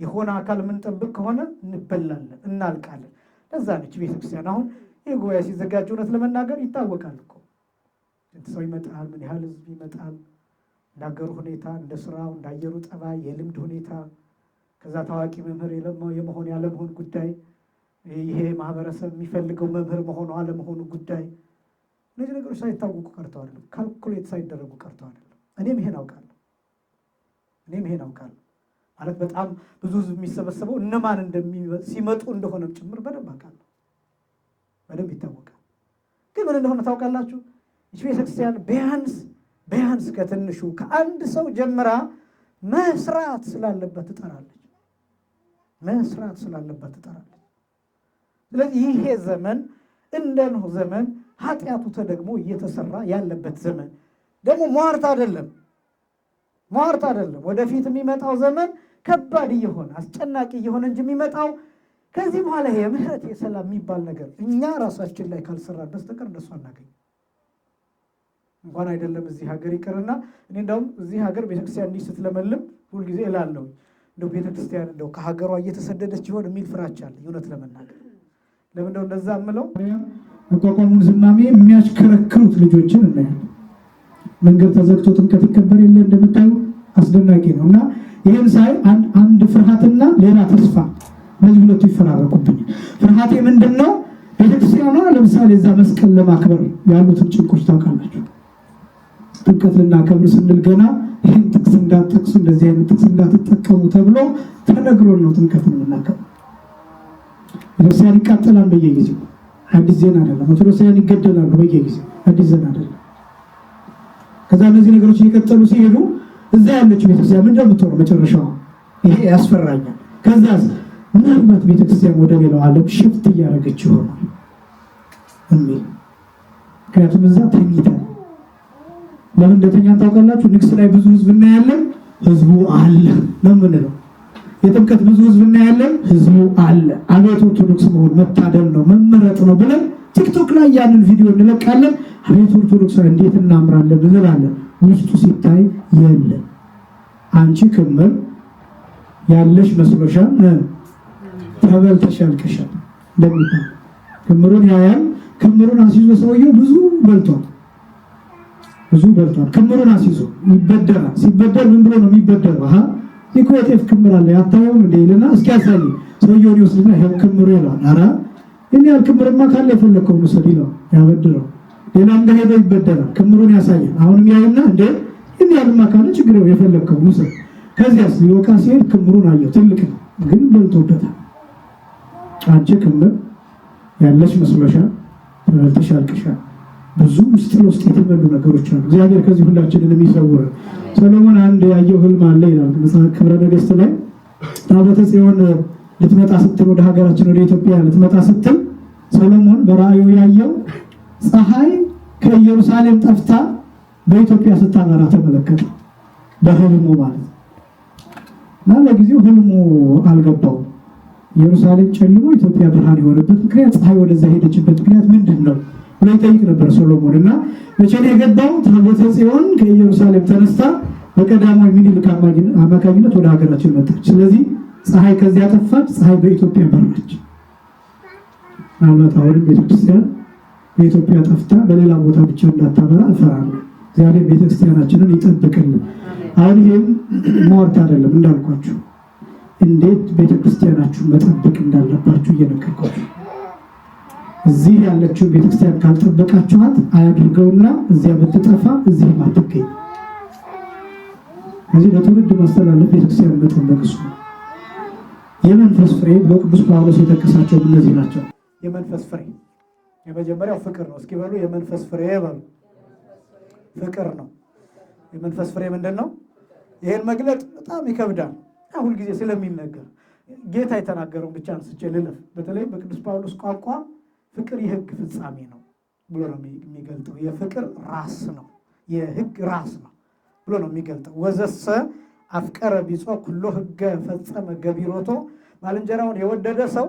የሆነ አካል የምንጠብቅ ከሆነ እንበላለን፣ እናልቃለን። ለዛ ነች ቤተክርስቲያን። አሁን ይህ ጉባኤ ሲዘጋጅ እውነት ለመናገር ይታወቃል እኮ ስንት ሰው ይመጣል፣ ምን ያህል ህዝብ ይመጣል፣ እንደ ሀገሩ ሁኔታ፣ እንደ ስራው፣ እንደ አየሩ ጠባይ፣ የልምድ ሁኔታ፣ ከዛ ታዋቂ መምህር የመሆን ያለመሆን ጉዳይ፣ ይሄ ማህበረሰብ የሚፈልገው መምህር መሆኑ አለመሆኑ ጉዳይ፣ እነዚህ ነገሮች ሳይታወቁ ቀርተው አይደለም፣ ካልኩሌት ሳይደረጉ ቀርተው አይደለም። እኔም ይሄን አውቃለሁ ማለት በጣም ብዙ ህዝብ የሚሰበሰበው እነማን ሲመጡ እንደሆነም ጭምር በደንብ አውቃለሁ፣ በደንብ ይታወቃል። ግን ምን እንደሆነ ታውቃላችሁ? ይህች ቤተክርስቲያን ቢያንስ ከትንሹ ከአንድ ሰው ጀምራ መስራት ስላለበት ትጠራለች። ስለዚህ ይሄ ዘመን እንደ ኖህ ዘመን ኃጢአቱ ተደግሞ እየተሰራ ያለበት ዘመን ደግሞ ሟርት አይደለም። ወደፊት የሚመጣው ዘመን ከባድ እየሆነ አስጨናቂ እየሆነ እንጂ የሚመጣው ከዚህ በኋላ የምህረት የሰላም የሚባል ነገር እኛ ራሳችን ላይ ካልሰራን በስተቀር እንደሱ አናገኝ። እንኳን አይደለም እዚህ ሀገር ይቅርና እኔ እንደውም እዚህ ሀገር ቤተክርስቲያን እንዲህ ስትለመልም ሁልጊዜ እላለሁ እንደው ቤተክርስቲያን እንደው ከሀገሯ እየተሰደደች ይሆን የሚል ፍራቻ አለኝ። እውነት ለመናገር ለምን እንደው እንደዛ የምለው አቋቋሙን ዝማሜ የሚያሽከረክሩት ልጆችን እናያለን። መንገድ ተዘግቶ ጥምቀት ይከበር የለ እንደምታዩ አስደናቂ ነው። እና ይህን ሳይ አንድ ፍርሃትና ሌላ ተስፋ እነዚህ ሁለቱ ይፈራረቁብኛል። ፍርሃቴ ምንድን ነው? ቤተክርስቲያኗ ለምሳሌ እዛ መስቀል ለማክበር ያሉትን ጭንቆች ታውቃላችሁ። ጥምቀት ልናከብር ስንል ገና ይህን ጥቅስ እንዳትጠቅሱ፣ እንደዚህ አይነት ጥቅስ እንዳትጠቀሙ ተብሎ ተነግሮን ነው ጥምቀትን የምናከብር። ቤተክርስቲያን ይቃጠላል በየጊዜው፣ አዲስ ዜና አይደለም። ኦርቶዶክሳውያን ይገደላሉ በየጊዜው፣ አዲስ ዜና አይደለም። ከዛ እነዚህ ነገሮች እየቀጠሉ ሲሄዱ እዛ ያለችው ቤተክርስቲያን ምንድን ነው የምትሆነው? መጨረሻዋ ይሄ ያስፈራኛል። ከዛስ ምናልባት ቤተክርስቲያን ወደ ሌላው ዓለም ሽፍት እያደረገች ይሆናል የሚል ምክንያቱም እዛ ተኝተን ለምን እንደተኛን ታውቃላችሁ? ንግስ ላይ ብዙ ህዝብ እናያለን፣ ህዝቡ አለ ነው የምንለው። የጥምቀት ብዙ ህዝብ እናያለን፣ ህዝቡ አለ። አቤት ኦርቶዶክስ መሆን መታደል ነው መመረጥ ነው ብለን ቲክቶክ ላይ ያንን ቪዲዮ እንለቃለን። አቤት ኦርቶዶክስ እንዴት እናምራለን እንላለን። ውስጡ ሲታይ የለም። አንቺ ክምር ያለሽ መስሎሻል፣ ተበልተሽ ያልቅሻል እንደሚባል ክምሩን ያያል። ክምሩን አስይዞ ሰውየው ብዙ በልቷል። ክምሩን አስይዞ ይበደራል። ሲበደር ምን ብሎ ነው የሚበደረው? የኮቴፍ ክምር አለ ያታየውም እንደ ይልና እስኪ ያሳይ ሰውየውን ይወስድና ይሄው ክምሩ ይላል። አራ እኔ ያልክምርማ ካለ የፈለከው ውሰድ ይላል፣ ያበድረው። ሌላም ጋር ሄዶ ይበደራል። ክምሩን ያሳያል። አሁንም ያይና እንደ እኔ ያልማ ካለ ችግር ነው የፈለከው ውሰድ። ከዚያስ ሊወቃ ሲሄድ ክምሩን አየው፣ ትልቅ ነው ግን በልቶበታል። አንቺ ክምር ያለሽ መስሎሻል፣ ተበልተሽ አልቅሻል። ብዙ ውስጥ ለውስጥ የተበሉ ነገሮች አሉ። እግዚአብሔር ከዚህ ሁላችንን የሚሰውረን። ሰሎሞን አንድ ያየው ህልም አለ ይላል መጽሐፍ ክብረ ነገሥት ላይ። ታቦተ ጽዮን ልትመጣ ስትል ወደ ሀገራችን ወደ ኢትዮጵያ ልትመጣ ስትል ሰሎሞን በራእዩ ያየው ፀሐይ ከኢየሩሳሌም ጠፍታ በኢትዮጵያ ስታበራ ተመለከተ። በህልሙ ማለት እና ለጊዜው ህልሙ አልገባው። ኢየሩሳሌም ጨልሞ ኢትዮጵያ ብርሃን የሆነበት ምክንያት፣ ፀሐይ ወደዛ ሄደችበት ምክንያት ምንድን ነው ብሎ ይጠይቅ ነበር ሰሎሞን። እና መቼ ነው የገባው? ታቦተ ጽዮን ከኢየሩሳሌም ተነስታ በቀዳማዊ ምኒልክ አማካኝነት ወደ ሀገራችን መጣች። ስለዚህ ፀሐይ ከዚያ ጠፋች፣ ፀሐይ በኢትዮጵያ በራች። ምናልባት አሁንም ቤተክርስቲያን በኢትዮጵያ ጠፍታ በሌላ ቦታ ብቻ እንዳታበራ እፈራለሁ። እግዚአብሔር ቤተክርስቲያናችንን ይጠብቅልን። አሁን ይህም ሟርት አይደለም እንዳልኳችሁ፣ እንዴት ቤተክርስቲያናችሁን መጠበቅ እንዳለባችሁ እየነገርኳችሁ። እዚህ ያለችው ቤተክርስቲያን ካልጠበቃችኋት አያድርገውና እዚያ ብትጠፋ እዚህም አትገኝ። እዚህ ለትውልድ ማስተላለፍ ቤተክርስቲያን መጠበቅ እሱ ነው። የመንፈስ ፍሬ በቅዱስ ጳውሎስ የጠቀሳቸው እነዚህ ናቸው። የመንፈስ ፍሬ የመጀመሪያው ፍቅር ነው። እስኪ በሉ የመንፈስ ፍሬ በሉ። ፍቅር ነው። የመንፈስ ፍሬ ምንድን ነው? ይሄን መግለጥ በጣም ይከብዳል ሁል ጊዜ ስለሚነገር። ጌታ የተናገረውን ብቻ አንስቼ ልለፍ። በተለይ በቅዱስ ጳውሎስ ቋንቋ ፍቅር የሕግ ፍጻሜ ነው ብሎ ነው የሚገልጠው። የፍቅር ራስ ነው፣ የሕግ ራስ ነው ብሎ ነው የሚገልጠው። ወዘሰ አፍቀረ ቢጾ ኩሎ ሕገ ፈጸመ ገቢሮቶ፣ ባልንጀራውን የወደደ ሰው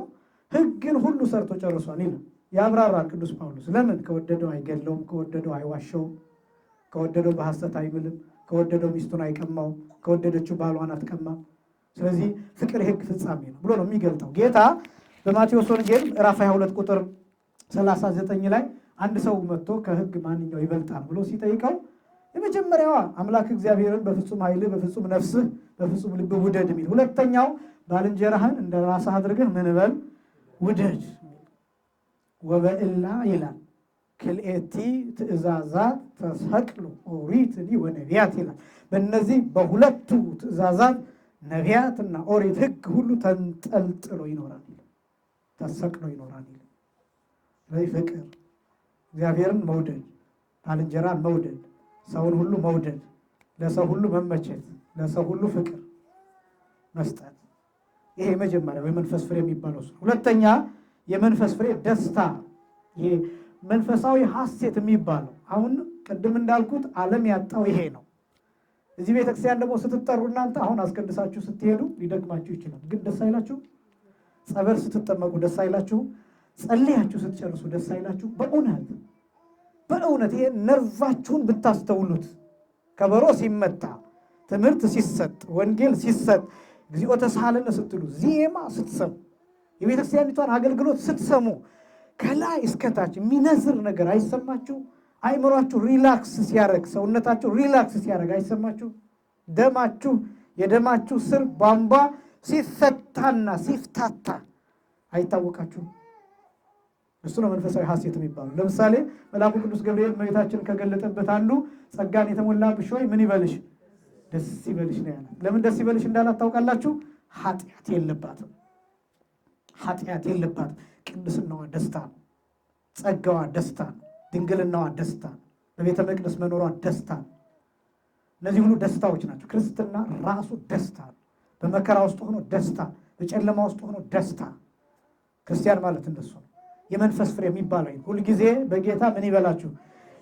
ሕግን ሁሉ ሰርቶ ጨርሷል ይላል። ያብራራል ቅዱስ ጳውሎስ። ለምን? ከወደደው አይገለውም፣ ከወደደው አይዋሸውም፣ ከወደደው በሐሰት አይምልም፣ ከወደደው ሚስቱን አይቀማውም፣ ከወደደችው ባሏን አትቀማም። ስለዚህ ፍቅር የሕግ ፍጻሜ ነው ብሎ ነው የሚገልጠው ጌታ በማቴዎስ ወንጌል ምዕራፍ 22 ቁጥር 39 ላይ አንድ ሰው መጥቶ ከሕግ ማንኛው ይበልጣል ብሎ ሲጠይቀው የመጀመሪያዋ አምላክ እግዚአብሔርን በፍጹም ኃይልህ፣ በፍጹም ነፍስህ፣ በፍጹም ልብህ ውደድ የሚል፣ ሁለተኛው ባልንጀራህን እንደ ራስህ አድርገህ ምን በል ውደድ። ወበእላ ይላል ክልኤቲ ትእዛዛት ተሰቅሉ ኦሪትኒ ወነቢያት ይላል። በእነዚህ በሁለቱ ትእዛዛት ነቢያትና ኦሪት ሕግ ሁሉ ተንጠልጥሎ ይኖራል፣ ተሰቅሎ ይኖራል። ስለዚህ ፍቅር እግዚአብሔርን መውደድ፣ ባልንጀራን መውደድ፣ ሰውን ሁሉ መውደድ፣ ለሰው ሁሉ መመቸት፣ ለሰው ሁሉ ፍቅር መስጠት፣ ይሄ የመጀመሪያው የመንፈስ ፍሬ የሚባለው ነው። ሁለተኛ የመንፈስ ፍሬ ደስታ፣ ይሄ መንፈሳዊ ሐሴት የሚባለው አሁን ቅድም እንዳልኩት ዓለም ያጣው ይሄ ነው። እዚህ ቤተክርስቲያን ደግሞ ስትጠሩ እናንተ አሁን አስቀድሳችሁ ስትሄዱ ሊደግማችሁ ይችላል፣ ግን ደስ አይላችሁ? ጸበል ስትጠመቁ ደስ አይላችሁ? ጸልያችሁ ስትጨርሱ ደስ አይላችሁ? በእውነት ይሄ ነርቫችሁን ብታስተውሉት ከበሮ ሲመታ፣ ትምህርት ሲሰጥ፣ ወንጌል ሲሰጥ፣ እግዚኦ ተሳሃለነ ስትሉ፣ ዜማ ስትሰሙ፣ የቤተክርስቲያኒቷን አገልግሎት ስትሰሙ ከላይ እስከታች የሚነዝር ነገር አይሰማችሁ? አይምሯችሁ ሪላክስ ሲያደርግ፣ ሰውነታችሁ ሪላክስ ሲያደርግ አይሰማችሁ? ደማችሁ የደማችሁ ስር ቧንቧ ሲፈታና ሲፍታታ አይታወቃችሁ? እሱ ነው መንፈሳዊ ሐሴት የሚባለው። ለምሳሌ መልአኩ ቅዱስ ገብርኤል እመቤታችንን ከገለጠበት አንዱ ጸጋን የተሞላብሽ ሆይ ምን ይበልሽ? ደስ ይበልሽ ነው ያላት። ለምን ደስ ይበልሽ እንዳላት ታውቃላችሁ? ኃጢአት የለባትም። ኃጢአት የለባትም። ቅድስናዋ ደስታ ነው። ጸጋዋ ደስታ ነው። ድንግልናዋ ደስታ ነው። በቤተ መቅደስ መኖሯ ደስታ ነው። እነዚህ ሁሉ ደስታዎች ናቸው። ክርስትና ራሱ ደስታ ነው። በመከራ ውስጥ ሆኖ ደስታ፣ በጨለማ ውስጥ ሆኖ ደስታ። ክርስቲያን ማለት እንደሱ ነው። የመንፈስ ፍሬ የሚባለው ሁልጊዜ በጌታ ምን ይበላችሁ?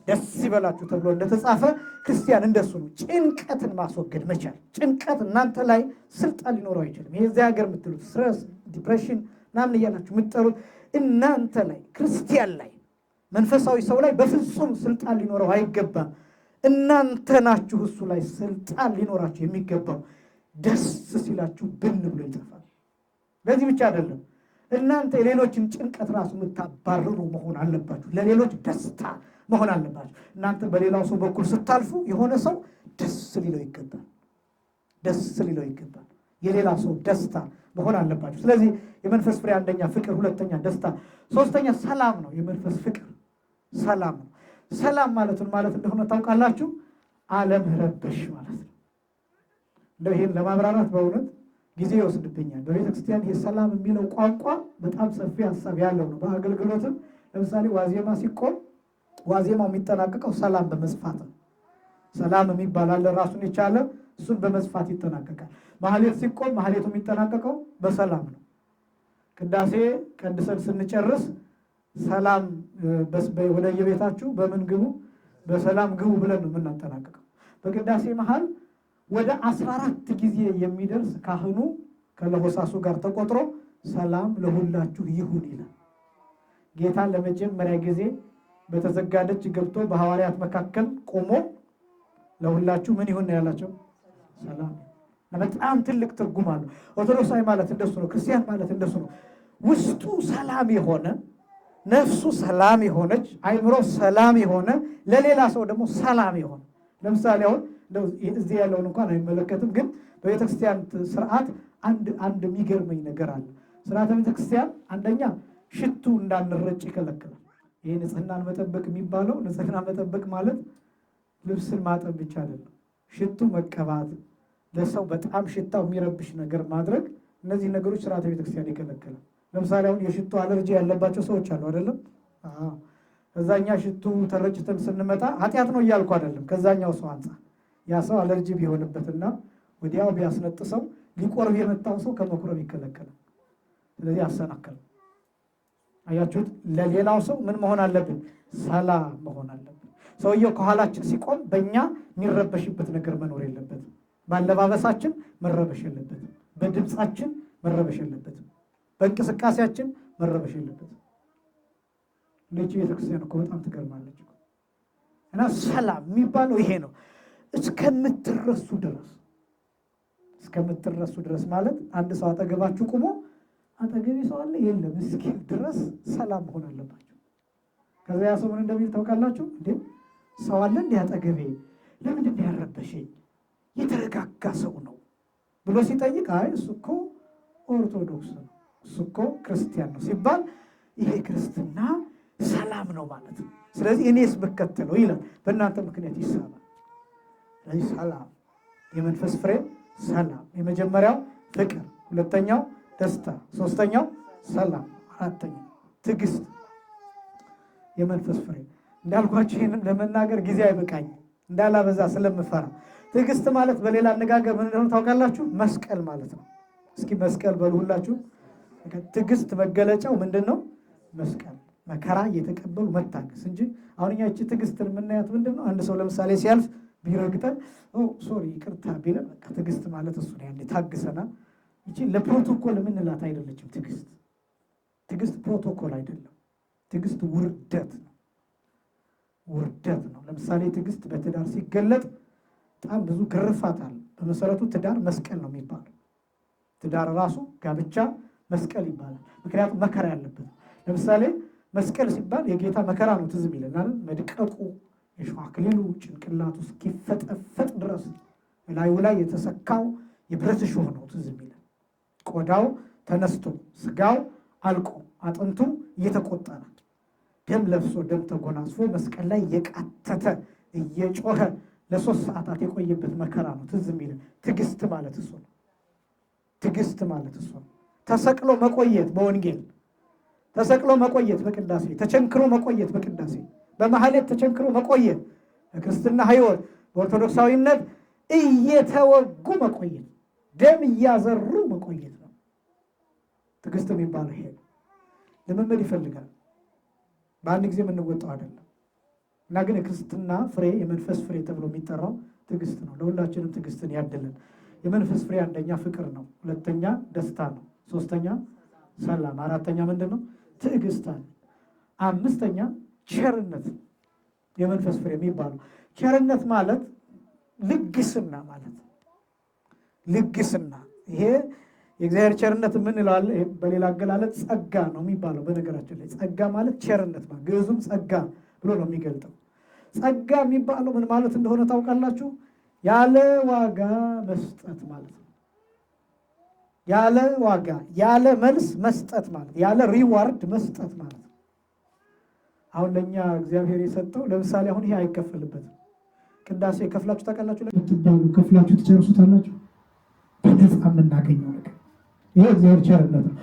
ደስ ይበላችሁ ተብሎ እንደተጻፈ ክርስቲያን እንደሱ ነው። ጭንቀትን ማስወገድ መቻል። ጭንቀት እናንተ ላይ ስልጣን ሊኖረው አይችልም። ይሄ እዚያ ሀገር የምትሉት ስትረስ፣ ዲፕሬሽን ምናምን እያላችሁ የምትጠሩት እናንተ ላይ ክርስቲያን ላይ መንፈሳዊ ሰው ላይ በፍጹም ስልጣን ሊኖረው አይገባም። እናንተ ናችሁ እሱ ላይ ስልጣን ሊኖራችሁ የሚገባው። ደስ ሲላችሁ ብን ብሎ ይጠፋል። በዚህ ብቻ አይደለም፣ እናንተ የሌሎችን ጭንቀት ራሱ የምታባርሩ መሆን አለባችሁ። ለሌሎች ደስታ መሆን አለባችሁ። እናንተ በሌላው ሰው በኩል ስታልፉ የሆነ ሰው ደስ ሊለው ይገባል። ደስ ሊለው ይገባል። የሌላ ሰው ደስታ መሆን አለባችሁ። ስለዚህ የመንፈስ ፍሬ አንደኛ ፍቅር፣ ሁለተኛ ደስታ፣ ሶስተኛ ሰላም ነው። የመንፈስ ፍቅር ሰላም ነው። ሰላም ማለትን ማለት እንደሆነ ታውቃላችሁ? አለመረበሽ ማለት ነው። እንደው ይህን ለማብራራት በእውነት ጊዜ ይወስድብኛል። በቤተ ክርስቲያን ይህ ሰላም የሚለው ቋንቋ በጣም ሰፊ ሀሳብ ያለው ነው። በአገልግሎትም ለምሳሌ ዋዜማ ሲቆም ዋዜማው የሚጠናቀቀው ሰላም በመጽፋት ነው። ሰላም የሚባል አለ ራሱን የቻለ፣ እሱን በመጽፋት ይጠናቀቃል። ማህሌት ሲቆም ማህሌቱ የሚጠናቀቀው በሰላም ነው። ቅዳሴ ቀድሰን ስንጨርስ ሰላም ወደ የቤታችሁ በምን ግቡ? በሰላም ግቡ ብለን ነው የምናጠናቀቀው። በቅዳሴ መሃል ወደ 14 ጊዜ የሚደርስ ካህኑ ከለሆሳሱ ጋር ተቆጥሮ ሰላም ለሁላችሁ ይሁን ይላል። ጌታ ለመጀመሪያ ጊዜ በተዘጋ ደጅ ገብቶ በሐዋርያት መካከል ቆሞ ለሁላችሁ ምን ይሁን ነው ያላቸው? ሰላም። በጣም ትልቅ ትርጉም አለው። ኦርቶዶክሳዊ ማለት እንደሱ ነው። ክርስቲያን ማለት እንደሱ ነው። ውስጡ ሰላም የሆነ ነፍሱ ሰላም የሆነች አይምሮ ሰላም የሆነ ለሌላ ሰው ደግሞ ሰላም የሆነ ለምሳሌ አሁን እዚህ ያለውን እንኳን አይመለከትም፣ ግን በቤተክርስቲያን ስርዓት አንድ የሚገርመኝ ነገር አለ። ስርዓተ ቤተክርስቲያን አንደኛ ሽቱ እንዳንረጭ ይከለክላል። ይሄ ንጽህናን መጠበቅ የሚባለው ንጽህና መጠበቅ ማለት ልብስን ማጠብ ብቻ አይደለም። ሽቱ መቀባት፣ ለሰው በጣም ሽታው የሚረብሽ ነገር ማድረግ፣ እነዚህ ነገሮች ስርዓተ ቤተክርስቲያን ይከለክላል። ለምሳሌ አሁን የሽቱ አለርጂ ያለባቸው ሰዎች አሉ አይደለም? ከዛኛ ሽቱ ተረጭተን ስንመጣ ኃጢአት ነው እያልኩ አይደለም። ከዛኛው ሰው አንጻር ያ ሰው አለርጂ ቢሆንበትና ወዲያው ቢያስነጥሰው ሊቆርብ የመጣው ሰው ከመቁረብ ይከለከላል። ስለዚህ አሰናከል። አያችሁት? ለሌላው ሰው ምን መሆን አለብን? ሰላም መሆን አለብን። ሰውየው ከኋላችን ሲቆም በእኛ የሚረበሽበት ነገር መኖር የለበትም። ባለባበሳችን መረበሽ የለበትም። በድምፃችን መረበሽ የለበትም። በእንቅስቃሴያችን መረበሽ የለበትም። ልጅ ቤተክርስቲያን እኮ በጣም ትገርማለች እና ሰላም የሚባለው ይሄ ነው። እስከምትረሱ ድረስ እስከምትረሱ ድረስ ማለት አንድ ሰው አጠገባችሁ ቁሞ አጠገቤ ሰው አለ የለም እስኪል ድረስ ሰላም መሆን አለባችሁ። ከዛ ያ ሰው ምን እንደሚል ታውቃላችሁ? እንዴ ሰው አለ እንዴ አጠገቤ? ለምንድን ነው ያረበሽኝ? የተረጋጋ ሰው ነው ብሎ ሲጠይቅ አይ እሱ እኮ ኦርቶዶክስ ነው፣ እሱ እኮ ክርስቲያን ነው ሲባል ይሄ ክርስትና ሰላም ነው ማለት ነው። ስለዚህ እኔስ ብከተለው ይላል በእናንተ ምክንያት ይሳባል። ስለዚህ ሰላም የመንፈስ ፍሬ ሰላም፣ የመጀመሪያው ፍቅር፣ ሁለተኛው ደስታ፣ ሶስተኛው ሰላም፣ አራተኛው ትዕግስት። የመንፈስ ፍሬ እንዳልኳችሁ ይህንም ለመናገር ጊዜ አይበቃኝ እንዳላበዛ ስለምፈራ። ትዕግስት ማለት በሌላ አነጋገር ምን እንደሆነ ታውቃላችሁ? መስቀል ማለት ነው። እስኪ መስቀል በሉ ሁላችሁ። ትዕግስት መገለጫው ምንድን ነው? መስቀል፣ መከራ እየተቀበሉ መታገስ እንጂ አሁን እኛ እቺ ትዕግስትን የምናያት ምንድን ነው? አንድ ሰው ለምሳሌ ሲያልፍ ቢረግጠን ሶሪ ይቅርታ ቢለን በቃ ትዕግስት ማለት እሱ ነው። ያኔ ታግሰናል። እቺ ለፕሮቶኮል የምንላት አይደለችም። ትዕግስት ፕሮቶኮል አይደለም። ትዕግስት ውርደት ነው። ውርደት ነው። ለምሳሌ ትዕግስት በትዳር ሲገለጥ በጣም ብዙ ግርፋት አለ። በመሰረቱ ትዳር መስቀል ነው የሚባለው። ትዳር ራሱ ጋብቻ መስቀል ይባላል። ምክንያቱም መከራ ያለበት። ለምሳሌ መስቀል ሲባል የጌታ መከራ ነው ትዝ የሚለን። መድቀቁ፣ የሸዋ አክሊሉ ጭንቅላቱ እስኪፈጠፈጥ ድረስ ላዩ ላይ የተሰካው የብረት እሾህ ነው ትዝ የሚለን። ቆዳው ተነስቶ ስጋው አልቆ አጥንቱ እየተቆጠረ ደም ለብሶ ደም ተጎናጽፎ መስቀል ላይ እየቃተተ እየጮኸ ለ3 ሰዓታት የቆየበት መከራ ነው ትዝ የሚለን። ትዕግስት ማለት እሱ ነው። ትዕግስት ማለት እሱ ነው። ተሰቅሎ መቆየት በወንጌል ተሰቅሎ መቆየት በቅዳሴ ተቸንክሮ መቆየት በቅዳሴ በማህሌት ተቸንክሮ መቆየት በክርስትና ሕይወት በኦርቶዶክሳዊነት እየተወጉ መቆየት ደም እያዘሩ መቆየት ነው ትዕግስት የሚባለው። ይሄ ልምምድ ይፈልጋል። በአንድ ጊዜ የምንወጣው አይደለም። እና ግን የክርስትና ፍሬ የመንፈስ ፍሬ ተብሎ የሚጠራው ትዕግስት ነው። ለሁላችንም ትዕግስትን ያድልን። የመንፈስ ፍሬ አንደኛ ፍቅር ነው፣ ሁለተኛ ደስታ ነው፣ ሶስተኛ ሰላም፣ አራተኛ ምንድን ነው? ትዕግስት አለ። አምስተኛ ቸርነት። የመንፈስ ፍሬ የሚባለው ቸርነት ማለት ልግስና ማለት ነው። ልግስና ይሄ የእግዚአብሔር ቸርነት የምንለዋል። በሌላ አገላለጥ ጸጋ ነው የሚባለው። በነገራችን ላይ ጸጋ ማለት ቸርነት ነው። ግዕዙም ጸጋ ብሎ ነው የሚገልጠው። ጸጋ የሚባለው ምን ማለት እንደሆነ ታውቃላችሁ? ያለ ዋጋ መስጠት ማለት ነው። ያለ ዋጋ ያለ መልስ መስጠት ማለት ያለ ሪዋርድ መስጠት ማለት ነው። አሁን ለእኛ እግዚአብሔር የሰጠው ለምሳሌ አሁን ይሄ አይከፈልበትም። ቅዳሴ ከፍላችሁ ታውቃላችሁ? ለምትባሉ ከፍላችሁ ትጨርሱታላችሁ። በነፃ የምናገኘው ነገር ይሄ እግዚአብሔር ቸርነት ነው።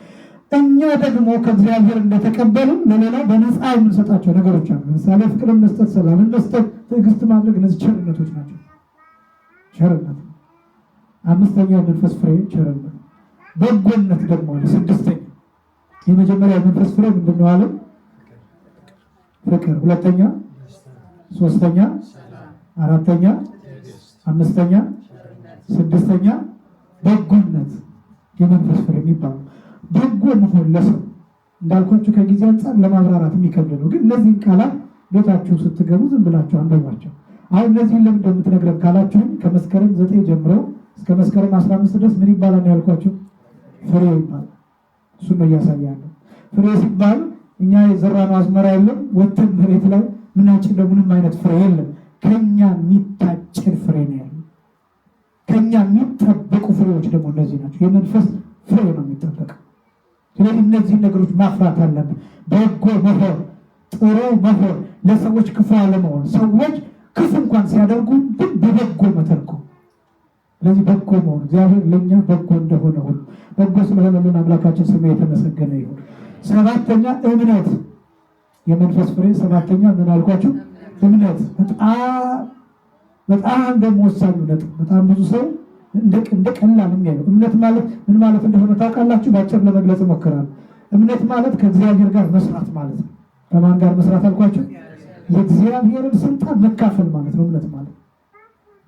እኛ ደግሞ ከእግዚአብሔር እንደተቀበሉ ለሌላው በነፃ የምንሰጣቸው ነገሮች አሉ። ለምሳሌ ፍቅርን መስጠት፣ ሰላምን መስጠት፣ ትዕግስት ማድረግ፣ እነዚህ ቸርነቶች ናቸው። ቸርነት ነው። አምስተኛው የመንፈስ ፍሬ ቸርነት። በጎነት ደግሞ አለ። ስድስተኛ የመጀመሪያ የመንፈስ ፍሬ ምንድን ነው አለ? ፍቅር። ሁለተኛ፣ ሶስተኛ፣ አራተኛ፣ አምስተኛ፣ ስድስተኛ በጎነት የመንፈስ ፍሬ የሚባለው በጎ መሆን ለሰው እንዳልኳችሁ ከጊዜ አንጻር ለማብራራት የሚከብድ ነው። ግን እነዚህን ቃላት ቤታችሁ ስትገቡ ዝም ብላችሁ አንበቧቸው። አሁን እነዚህን ለምን እንደምትነግረን ካላችሁም ከመስከረም 9 ጀምሮ እስከ መስከረም 15 ድረስ ምን ይባላል ያልኳችሁ? ፍሬ ይባላል። እሱ ነው እያሳያለሁ። ፍሬ ሲባል እኛ የዘራነው አዝመራ የለም፣ ወተን መሬት ላይ ምናጭደው ምንም አይነት ፍሬ የለም። ከኛ የሚታጨድ ፍሬ ነው ያለው። ከኛ የሚጠበቁ ፍሬዎች ደግሞ እነዚህ ናቸው። የመንፈስ ፍሬ ነው የሚጠበቀው። ስለዚህ እነዚህ ነገሮች ማፍራት አለብን። በጎ መሆን፣ ጥሩ መሆን፣ ለሰዎች ክፉ አለመሆን፣ ሰዎች ክፉ እንኳን ሲያደርጉ ግን በበጎ መተርጎም። ስለዚህ በጎ መሆን እግዚአብሔር ለእኛ በጎ እንደሆነ ሁሉ በጎ ስለሆነልን አምላካችን ስሙ የተመሰገነ ይሁን። ሰባተኛ እምነት። የመንፈስ ፍሬ ሰባተኛ ምን አልኳችሁ? እምነት። በጣም ደግሞ ወሳኙ ነጥብ። በጣም ብዙ ሰው እንደ ቀላል የሚያየው እምነት ማለት ምን ማለት እንደሆነ ታውቃላችሁ? በአጭር ለመግለጽ እሞክራለሁ። እምነት ማለት ከእግዚአብሔር ጋር መስራት ማለት ነው። ከማን ጋር መስራት አልኳችሁ? የእግዚአብሔርን ስልጣን መካፈል ማለት ነው እምነት ማለት።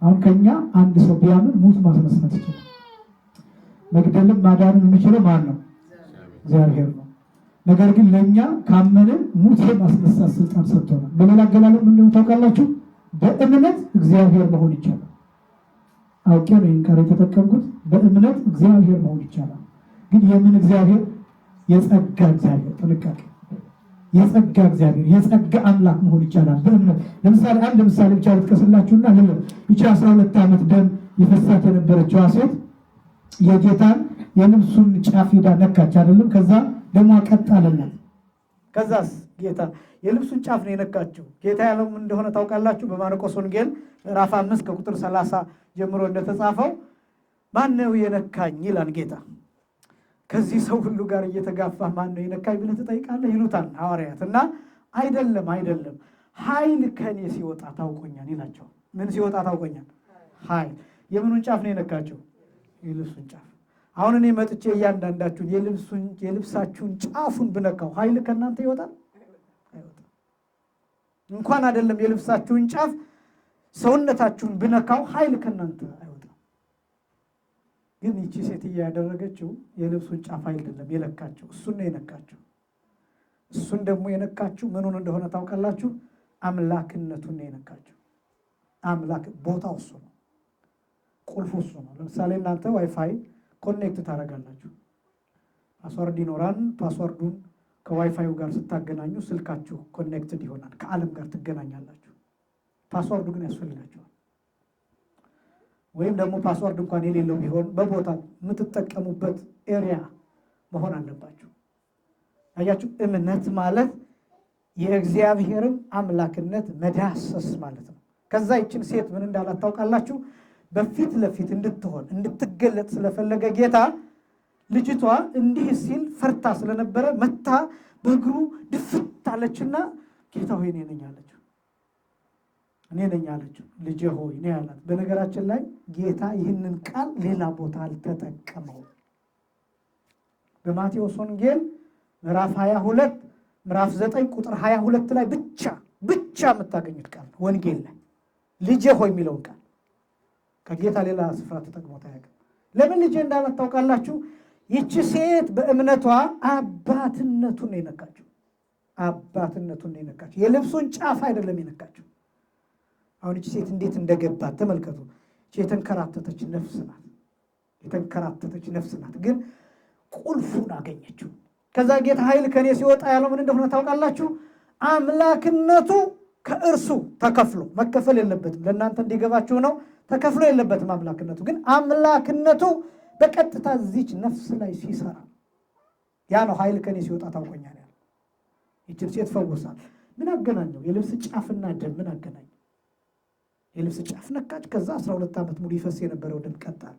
አሁን ከኛ አንድ ሰው ቢያምን ሙት ማስነሳት ይችላል። መግደልም ማዳንም የሚችለው ማን ነው? እግዚአብሔር ነው። ነገር ግን ለእኛ ካመንን ሙት የማስነሳት ስልጣን ሰጥቶናል። በሌላ አገላለጽ ምንድነው ታውቃላችሁ? በእምነት እግዚአብሔር መሆን ይቻላል። አውቄ ነው ይህን ቃል የተጠቀምኩት። በእምነት እግዚአብሔር መሆን ይቻላል። ግን የምን እግዚአብሔር? የጸጋ እግዚአብሔር። ጥንቃቄ። የጸጋ እግዚአብሔር፣ የጸጋ አምላክ መሆን ይቻላል በእምነት። ለምሳሌ አንድ ምሳሌ ብቻ ልጥቀስላችሁና ይቺ 12 ዓመት ደም የፈሳት የነበረችዋ ሴት የጌታን የልብሱን ጫፍ ሄዳ ነካች አይደለም? ከዛ ደሟ ቀጥ አለላት። ከዛስ ጌታ የልብሱን ጫፍ ነው የነካችው። ጌታ ያለው እንደሆነ ታውቃላችሁ። በማርቆስ ወንጌል ምዕራፍ 5 ከቁጥር 30 ጀምሮ እንደተጻፈው ማነው የነካኝ ይላል ጌታ። ከዚህ ሰው ሁሉ ጋር እየተጋፋ ማነው የነካኝ ብለህ ትጠይቃለህ ይሉታል ሐዋርያት። እና አይደለም ኃይል ከኔ ሲወጣ ታውቆኛል ይላቸው። ምን ሲወጣ ታውቆኛል? ኃይል። የምኑን ጫፍ ነው የነካቸው? የልብሱን ጫፍ። አሁን እኔ መጥቼ እያንዳንዳችሁን የልብሳችሁን ጫፉን ብነካው ኃይል ከእናንተ ይወጣል? አይወጣም። እንኳን አይደለም የልብሳችሁን ጫፍ ሰውነታችሁን ብነካው ኃይል ከእናንተ አይወጣም። ግን ይቺ ሴትዮ ያደረገችው የልብሱን ጫፍ አይደለም የለካቸው፣ እሱን ነው የነካቸው። እሱን ደግሞ የነካችው ምኑን እንደሆነ ታውቃላችሁ? አምላክነቱን ነው የነካቸው። አምላክ ቦታው እሱ ነው፣ ቁልፉ እሱ ነው። ለምሳሌ እናንተ ዋይፋይ ኮኔክት ታደርጋላችሁ። ፓስወርድ ይኖራል። ፓስወርዱን ከዋይፋዩ ጋር ስታገናኙ ስልካችሁ ኮኔክትድ ይሆናል፣ ከዓለም ጋር ትገናኛላችሁ። ፓስወርዱ ግን ያስፈልጋችኋል። ወይም ደግሞ ፓስወርድ እንኳን የሌለው ቢሆን በቦታ የምትጠቀሙበት ኤሪያ መሆን አለባችሁ። አያችሁ፣ እምነት ማለት የእግዚአብሔርን አምላክነት መዳሰስ ማለት ነው። ከዛ ይችን ሴት ምን እንዳላት ታውቃላችሁ? በፊት ለፊት እንድትገለጥ ስለፈለገ ጌታ ልጅቷ እንዲህ ሲል ፈርታ ስለነበረ መታ በእግሩ ድፍት አለችና ጌታ ሆይ እኔ ነኝ አለችው። እኔ ነኝ አለችው። ልጄ ሆይ እኔ ያላት። በነገራችን ላይ ጌታ ይህንን ቃል ሌላ ቦታ አልተጠቀመው። በማቴዎስ ወንጌል ምዕራፍ 22 ምዕራፍ 9 ቁጥር 22 ላይ ብቻ የምታገኙት ቃል ወንጌል ላይ ልጄ ሆይ የሚለውን ቃል ከጌታ ሌላ ስፍራ ተጠቅሞት አያውቅም። ለምን ልጄ እንዳላት ታውቃላችሁ? ይቺ ሴት በእምነቷ አባትነቱን ነው የነካችው። አባትነቱን ነው የነካችው። የልብሱን ጫፍ አይደለም የነካችው። አሁን ይቺ ሴት እንዴት እንደገባት ተመልከቱ። የተንከራተተች ነፍስ ናት። የተንከራተተች ነፍስ ናት። ግን ቁልፉን አገኘችው። ከዛ ጌታ ኃይል ከኔ ሲወጣ ያለው ምን እንደሆነ ታውቃላችሁ? አምላክነቱ ከእርሱ ተከፍሎ መከፈል የለበትም። ለእናንተ እንዲገባችሁ ነው። ተከፍሎ የለበትም አምላክነቱ። ግን አምላክነቱ በቀጥታ እዚች ነፍስ ላይ ሲሰራ ያ ነው ኃይል ከኔ ሲወጣ ታውቆኛል ያለው። ይችን ሴት ፈወሳል። ምን አገናኘው? የልብስ ጫፍና ደም ምን አገናኘው? የልብስ ጫፍ ነካች። ከዛ 12 ዓመት ሙሉ ይፈስ የነበረው ደም ቀጣል።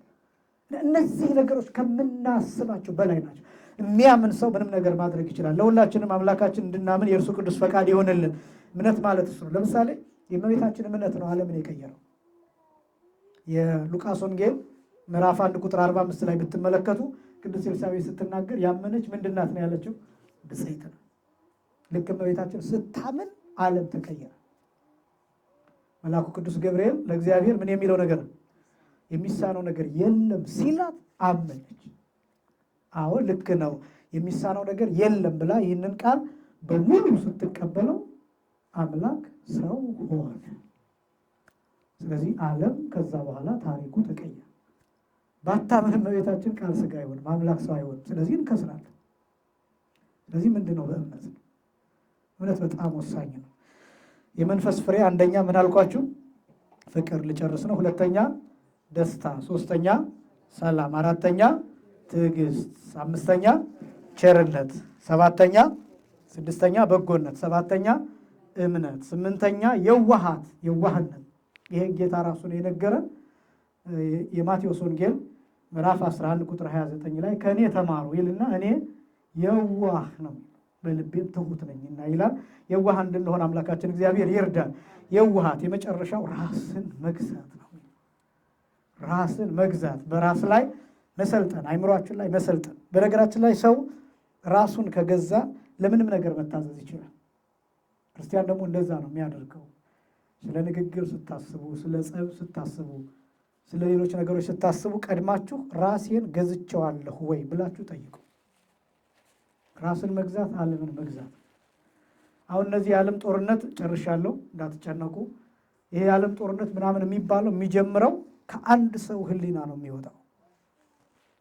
እነዚህ ነገሮች ከምናስባቸው በላይ ናቸው። የሚያምን ሰው ምንም ነገር ማድረግ ይችላል። ለሁላችንም አምላካችን እንድናምን የእርሱ ቅዱስ ፈቃድ ይሆንልን። እምነት ማለት እሱ ነው። ለምሳሌ የእመቤታችን እምነት ነው ዓለምን የቀየረው። የሉቃስ ወንጌል ምዕራፍ 1 ቁጥር 45 ላይ ብትመለከቱ ቅድስት ኤልሳቤጥ ስትናገር ያመነች ምንድናት ነው ያለችው? ብፅዕት ነው። ልክ እመቤታችን ስታምን ዓለም ተቀየረ። መልአኩ ቅዱስ ገብርኤል ለእግዚአብሔር ምን የሚለው ነገር የሚሳነው ነገር የለም ሲላት አመነች። አዎ ልክ ነው፣ የሚሳነው ነገር የለም ብላ ይህንን ቃል በሙሉ ስትቀበለው አምላክ ሰው ሆነ። ስለዚህ ዓለም ከዛ በኋላ ታሪኩ ተቀየረ። ባታምን እመቤታችን ቃል ሥጋ አይሆንም፣ አምላክ ሰው አይሆንም። ስለዚህ እንከስራለን። ስለዚህ ምንድን ነው? በእምነት ነው። እምነት በጣም ወሳኝ ነው። የመንፈስ ፍሬ አንደኛ ምን አልኳችሁ? ፍቅር፣ ልጨርስ ነው። ሁለተኛ ደስታ፣ ሶስተኛ ሰላም፣ አራተኛ ትዕግስት፣ አምስተኛ ቸርነት፣ ስድስተኛ በጎነት፣ ሰባተኛ እምነት፣ ስምንተኛ የዋህነት። ይሄ ጌታ ራሱን የነገረን የማቴዎስ ወንጌል ምዕራፍ 11 ቁጥር 29 ላይ ከእኔ ተማሩ ይልና እኔ የዋህ ነው በልቤም ትሁት ነኝና ይላል። የዋህ እንድንሆን አምላካችን እግዚአብሔር ይርዳል። የዋሃት የመጨረሻው ራስን መግዛት ነው። ራስን መግዛት፣ በራስ ላይ መሰልጠን፣ አይምሯችን ላይ መሰልጠን። በነገራችን ላይ ሰው ራሱን ከገዛ ለምንም ነገር መታዘዝ ይችላል። ክርስቲያን ደግሞ እንደዛ ነው የሚያደርገው። ስለ ንግግር ስታስቡ፣ ስለ ጸብ ስታስቡ፣ ስለ ሌሎች ነገሮች ስታስቡ ቀድማችሁ ራሴን ገዝቼዋለሁ ወይ ብላችሁ ጠይቁ። ራስን መግዛት ዓለምን መግዛት። አሁን እነዚህ የዓለም ጦርነት ጨርሻለሁ፣ እንዳትጨነቁ። ይሄ የዓለም ጦርነት ምናምን የሚባለው የሚጀምረው ከአንድ ሰው ህሊና ነው የሚወጣው።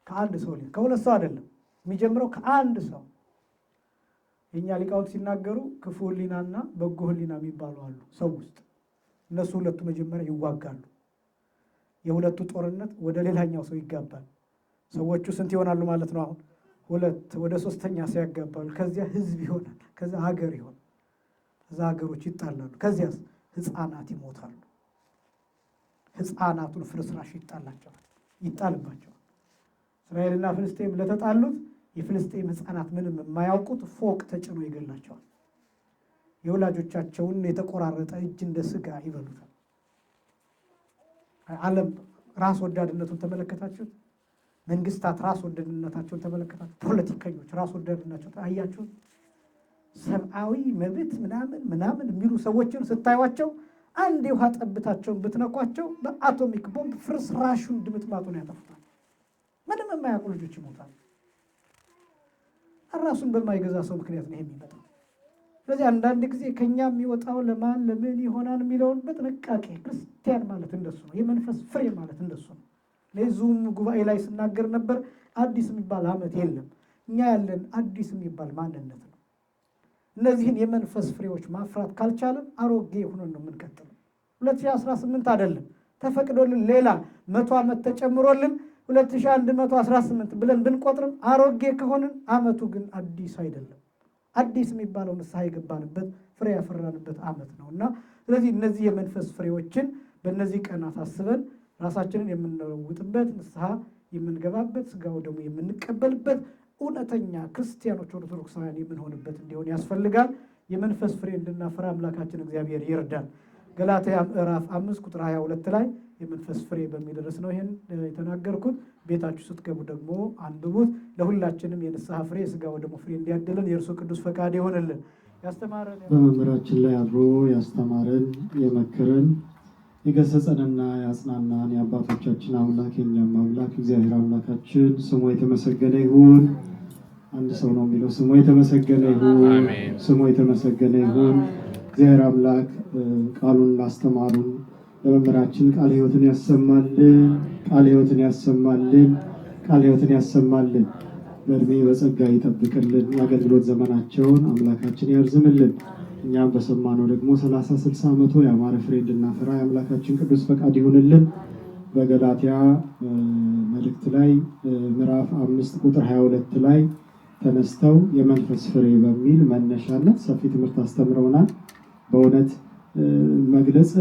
ከአንድ ሰው ህሊና፣ ከሁለት ሰው አይደለም የሚጀምረው፣ ከአንድ ሰው። የእኛ ሊቃውንት ሲናገሩ ክፉ ህሊናና በጎ ህሊና የሚባሉ አሉ ሰው ውስጥ። እነሱ ሁለቱ መጀመሪያ ይዋጋሉ። የሁለቱ ጦርነት ወደ ሌላኛው ሰው ይጋባል። ሰዎቹ ስንት ይሆናሉ ማለት ነው? አሁን ሁለት፣ ወደ ሶስተኛ ሰው ያጋባሉ። ከዚያ ህዝብ ይሆናል። ከዚያ ሀገር ይሆናል። ከዛ ሀገሮች ይጣላሉ። ከዚያስ ህፃናት ይሞታሉ። ህፃናቱን ፍርስራሽ ይጣልባቸዋል። እስራኤልና ፍልስጤም ለተጣሉት የፍልስጤም ህፃናት ምንም የማያውቁት ፎቅ ተጭኖ ይገላቸዋል። የወላጆቻቸውን የተቆራረጠ እጅ እንደ ስጋ ይበሉታል። ዓለም ራስ ወዳድነቱን ተመለከታችሁት? መንግስታት ራስ ወዳድነታቸውን ተመለከታችሁ? ፖለቲከኞች ራስ ወዳድነታቸውን አያችሁት? ሰብአዊ መብት ምናምን የሚሉ ሰዎችን ስታዩቸው አንድ የውሃ ጠብታቸውን ብትነኳቸው በአቶሚክ ቦምብ ፍርስራሹን ድምጥማጡን ያጠፉታል። ምንም የማያውቁ ልጆች ይሞታሉ። ራሱን በማይገዛ ሰው ምክንያት ነው የሚመጣው። ስለዚህ አንዳንድ ጊዜ ከኛ የሚወጣው ለማን ለምን ይሆናል የሚለውን በጥንቃቄ ክርስቲያን ማለት እንደሱ ነው። የመንፈስ ፍሬ ማለት እንደሱ ነው። ለዙም ጉባኤ ላይ ስናገር ነበር። አዲስ የሚባል ዓመት የለም። እኛ ያለን አዲስ የሚባል ማንነት ነው። እነዚህን የመንፈስ ፍሬዎች ማፍራት ካልቻለን አሮጌ ሆነን ነው የምንቀጥለው። 2018 አይደለም ተፈቅዶልን ሌላ 100 ዓመት ተጨምሮልን 2118 ብለን ብንቆጥርም አሮጌ ከሆንን ዓመቱ ግን አዲስ አይደለም። አዲስ የሚባለው ንስሐ የገባንበት ፍሬ ያፈራንበት ዓመት ነው እና ስለዚህ እነዚህ የመንፈስ ፍሬዎችን በእነዚህ ቀናት አስበን ራሳችንን የምንለውጥበት፣ ንስሐ የምንገባበት፣ ስጋው ደግሞ የምንቀበልበት፣ እውነተኛ ክርስቲያኖች ኦርቶዶክሳውያን የምንሆንበት እንዲሆን ያስፈልጋል። የመንፈስ ፍሬ እንድናፈራ አምላካችን እግዚአብሔር ይርዳል። ገላትያ ምዕራፍ 5 ቁጥር 22 ላይ የመንፈስ ፍሬ በሚል ርዕስ ነው ይሄን የተናገርኩት። ቤታችሁ ስትገቡ ደግሞ አንብቡት። ለሁላችንም የንስሐ ፍሬ የስጋው ደግሞ ፍሬ እንዲያድለን የእርሱ ቅዱስ ፈቃድ ይሆንልን። ያስተማረን በመምህራችን ላይ አድሮ ያስተማረን የመከረን የገሰጸንና ያጽናናን የአባቶቻችን አምላክ የኛም አምላክ እግዚአብሔር አምላካችን ስሙ የተመሰገነ ይሁን። አንድ ሰው ነው የሚለው ስሙ የተመሰገነ ይሁን፣ ስሙ የተመሰገነ ይሁን። እግዚአብሔር አምላክ ቃሉን ላስተማሩን ለመምህራችን ቃል ሕይወትን ያሰማልን፣ ቃል ሕይወትን ያሰማልን፣ ቃል ሕይወትን ያሰማልን። በእድሜ በጸጋ ይጠብቅልን፣ የአገልግሎት ዘመናቸውን አምላካችን ያርዝምልን። እኛም በሰማነው ደግሞ 30-60 ዓመቱ ያማረ ፍሬ እንድናፈራ የአምላካችን ቅዱስ ፈቃድ ይሁንልን። በገላትያ መልእክት ላይ ምዕራፍ 5 ቁጥር 22 ላይ ተነስተው የመንፈስ ፍሬ በሚል መነሻነት ሰፊ ትምህርት አስተምረውናል። በእውነት መግለጽ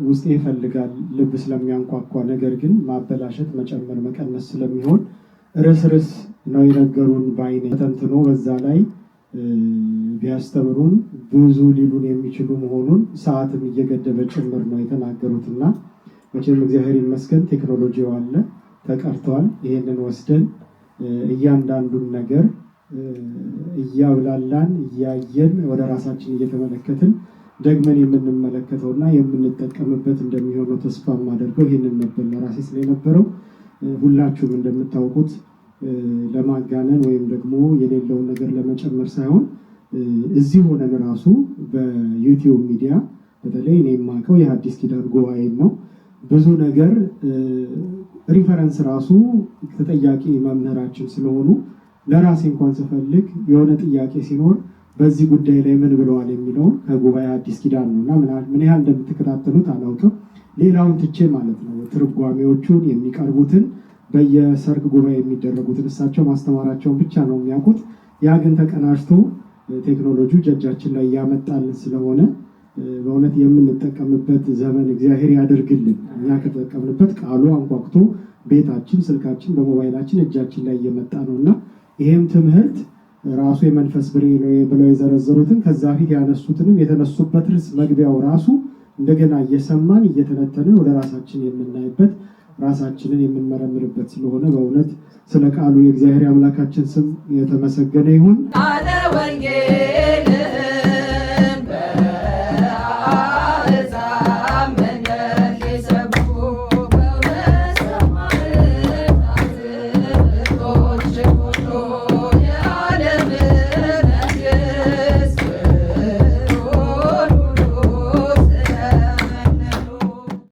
ውስጤ ይፈልጋል ልብ ስለሚያንኳኳ፣ ነገር ግን ማበላሸት መጨመር መቀነስ ስለሚሆን ርዕስ ነው የነገሩን። በአይኔ ተንትኖ በዛ ላይ ቢያስተምሩን ብዙ ሊሉን የሚችሉ መሆኑን ሰዓትም እየገደበ ጭምር ነው የተናገሩትና መቼም እግዚአብሔር ይመስገን ቴክኖሎጂው አለ ተቀርቷል። ይሄንን ወስደን እያንዳንዱን ነገር እያብላላን እያየን ወደ ራሳችን እየተመለከትን ደግመን የምንመለከተውና የምንጠቀምበት እንደሚሆነው ተስፋ ማደርገው ይሄንን ነበር ለራሴ ስለነበረው። ሁላችሁም እንደምታውቁት ለማጋነን ወይም ደግሞ የሌለውን ነገር ለመጨመር ሳይሆን እዚህ ሆነን ራሱ በዩቲዩብ ሚዲያ በተለይ እኔ የማውቀው የሐዲስ ኪዳን ጉባኤ ነው። ብዙ ነገር ሪፈረንስ ራሱ ተጠያቂ መምህራችን ስለሆኑ ለራሴ እንኳን ስፈልግ የሆነ ጥያቄ ሲኖር በዚህ ጉዳይ ላይ ምን ብለዋል የሚለውን ከጉባኤ አዲስ ኪዳን ነው እና ምን ያህል እንደምትከታተሉት አላውቅም። ሌላውን ትቼ ማለት ነው ትርጓሜዎቹን የሚቀርቡትን በየሰርግ ጉባኤ የሚደረጉትን እሳቸው ማስተማራቸውን ብቻ ነው የሚያውቁት። ያ ግን ተቀናጅቶ ቴክኖሎጂው እጃችን ላይ ያመጣልን ስለሆነ በእውነት የምንጠቀምበት ዘመን እግዚአብሔር ያደርግልን። እኛ ከተጠቀምንበት ቃሉ አንኳኩቶ ቤታችን፣ ስልካችን፣ በሞባይላችን እጃችን ላይ እየመጣ ነው እና ይሄም ትምህርት ራሱ የመንፈስ ፍሬ ነው ብለው የዘረዘሩትን ከዛ ፊት ያነሱትንም የተነሱበት ርዕስ መግቢያው ራሱ እንደገና እየሰማን እየተነተንን ወደ ራሳችን የምናይበት ራሳችንን የምንመረምርበት ስለሆነ በእውነት ስለ ቃሉ የእግዚአብሔር አምላካችን ስም የተመሰገነ ይሁን።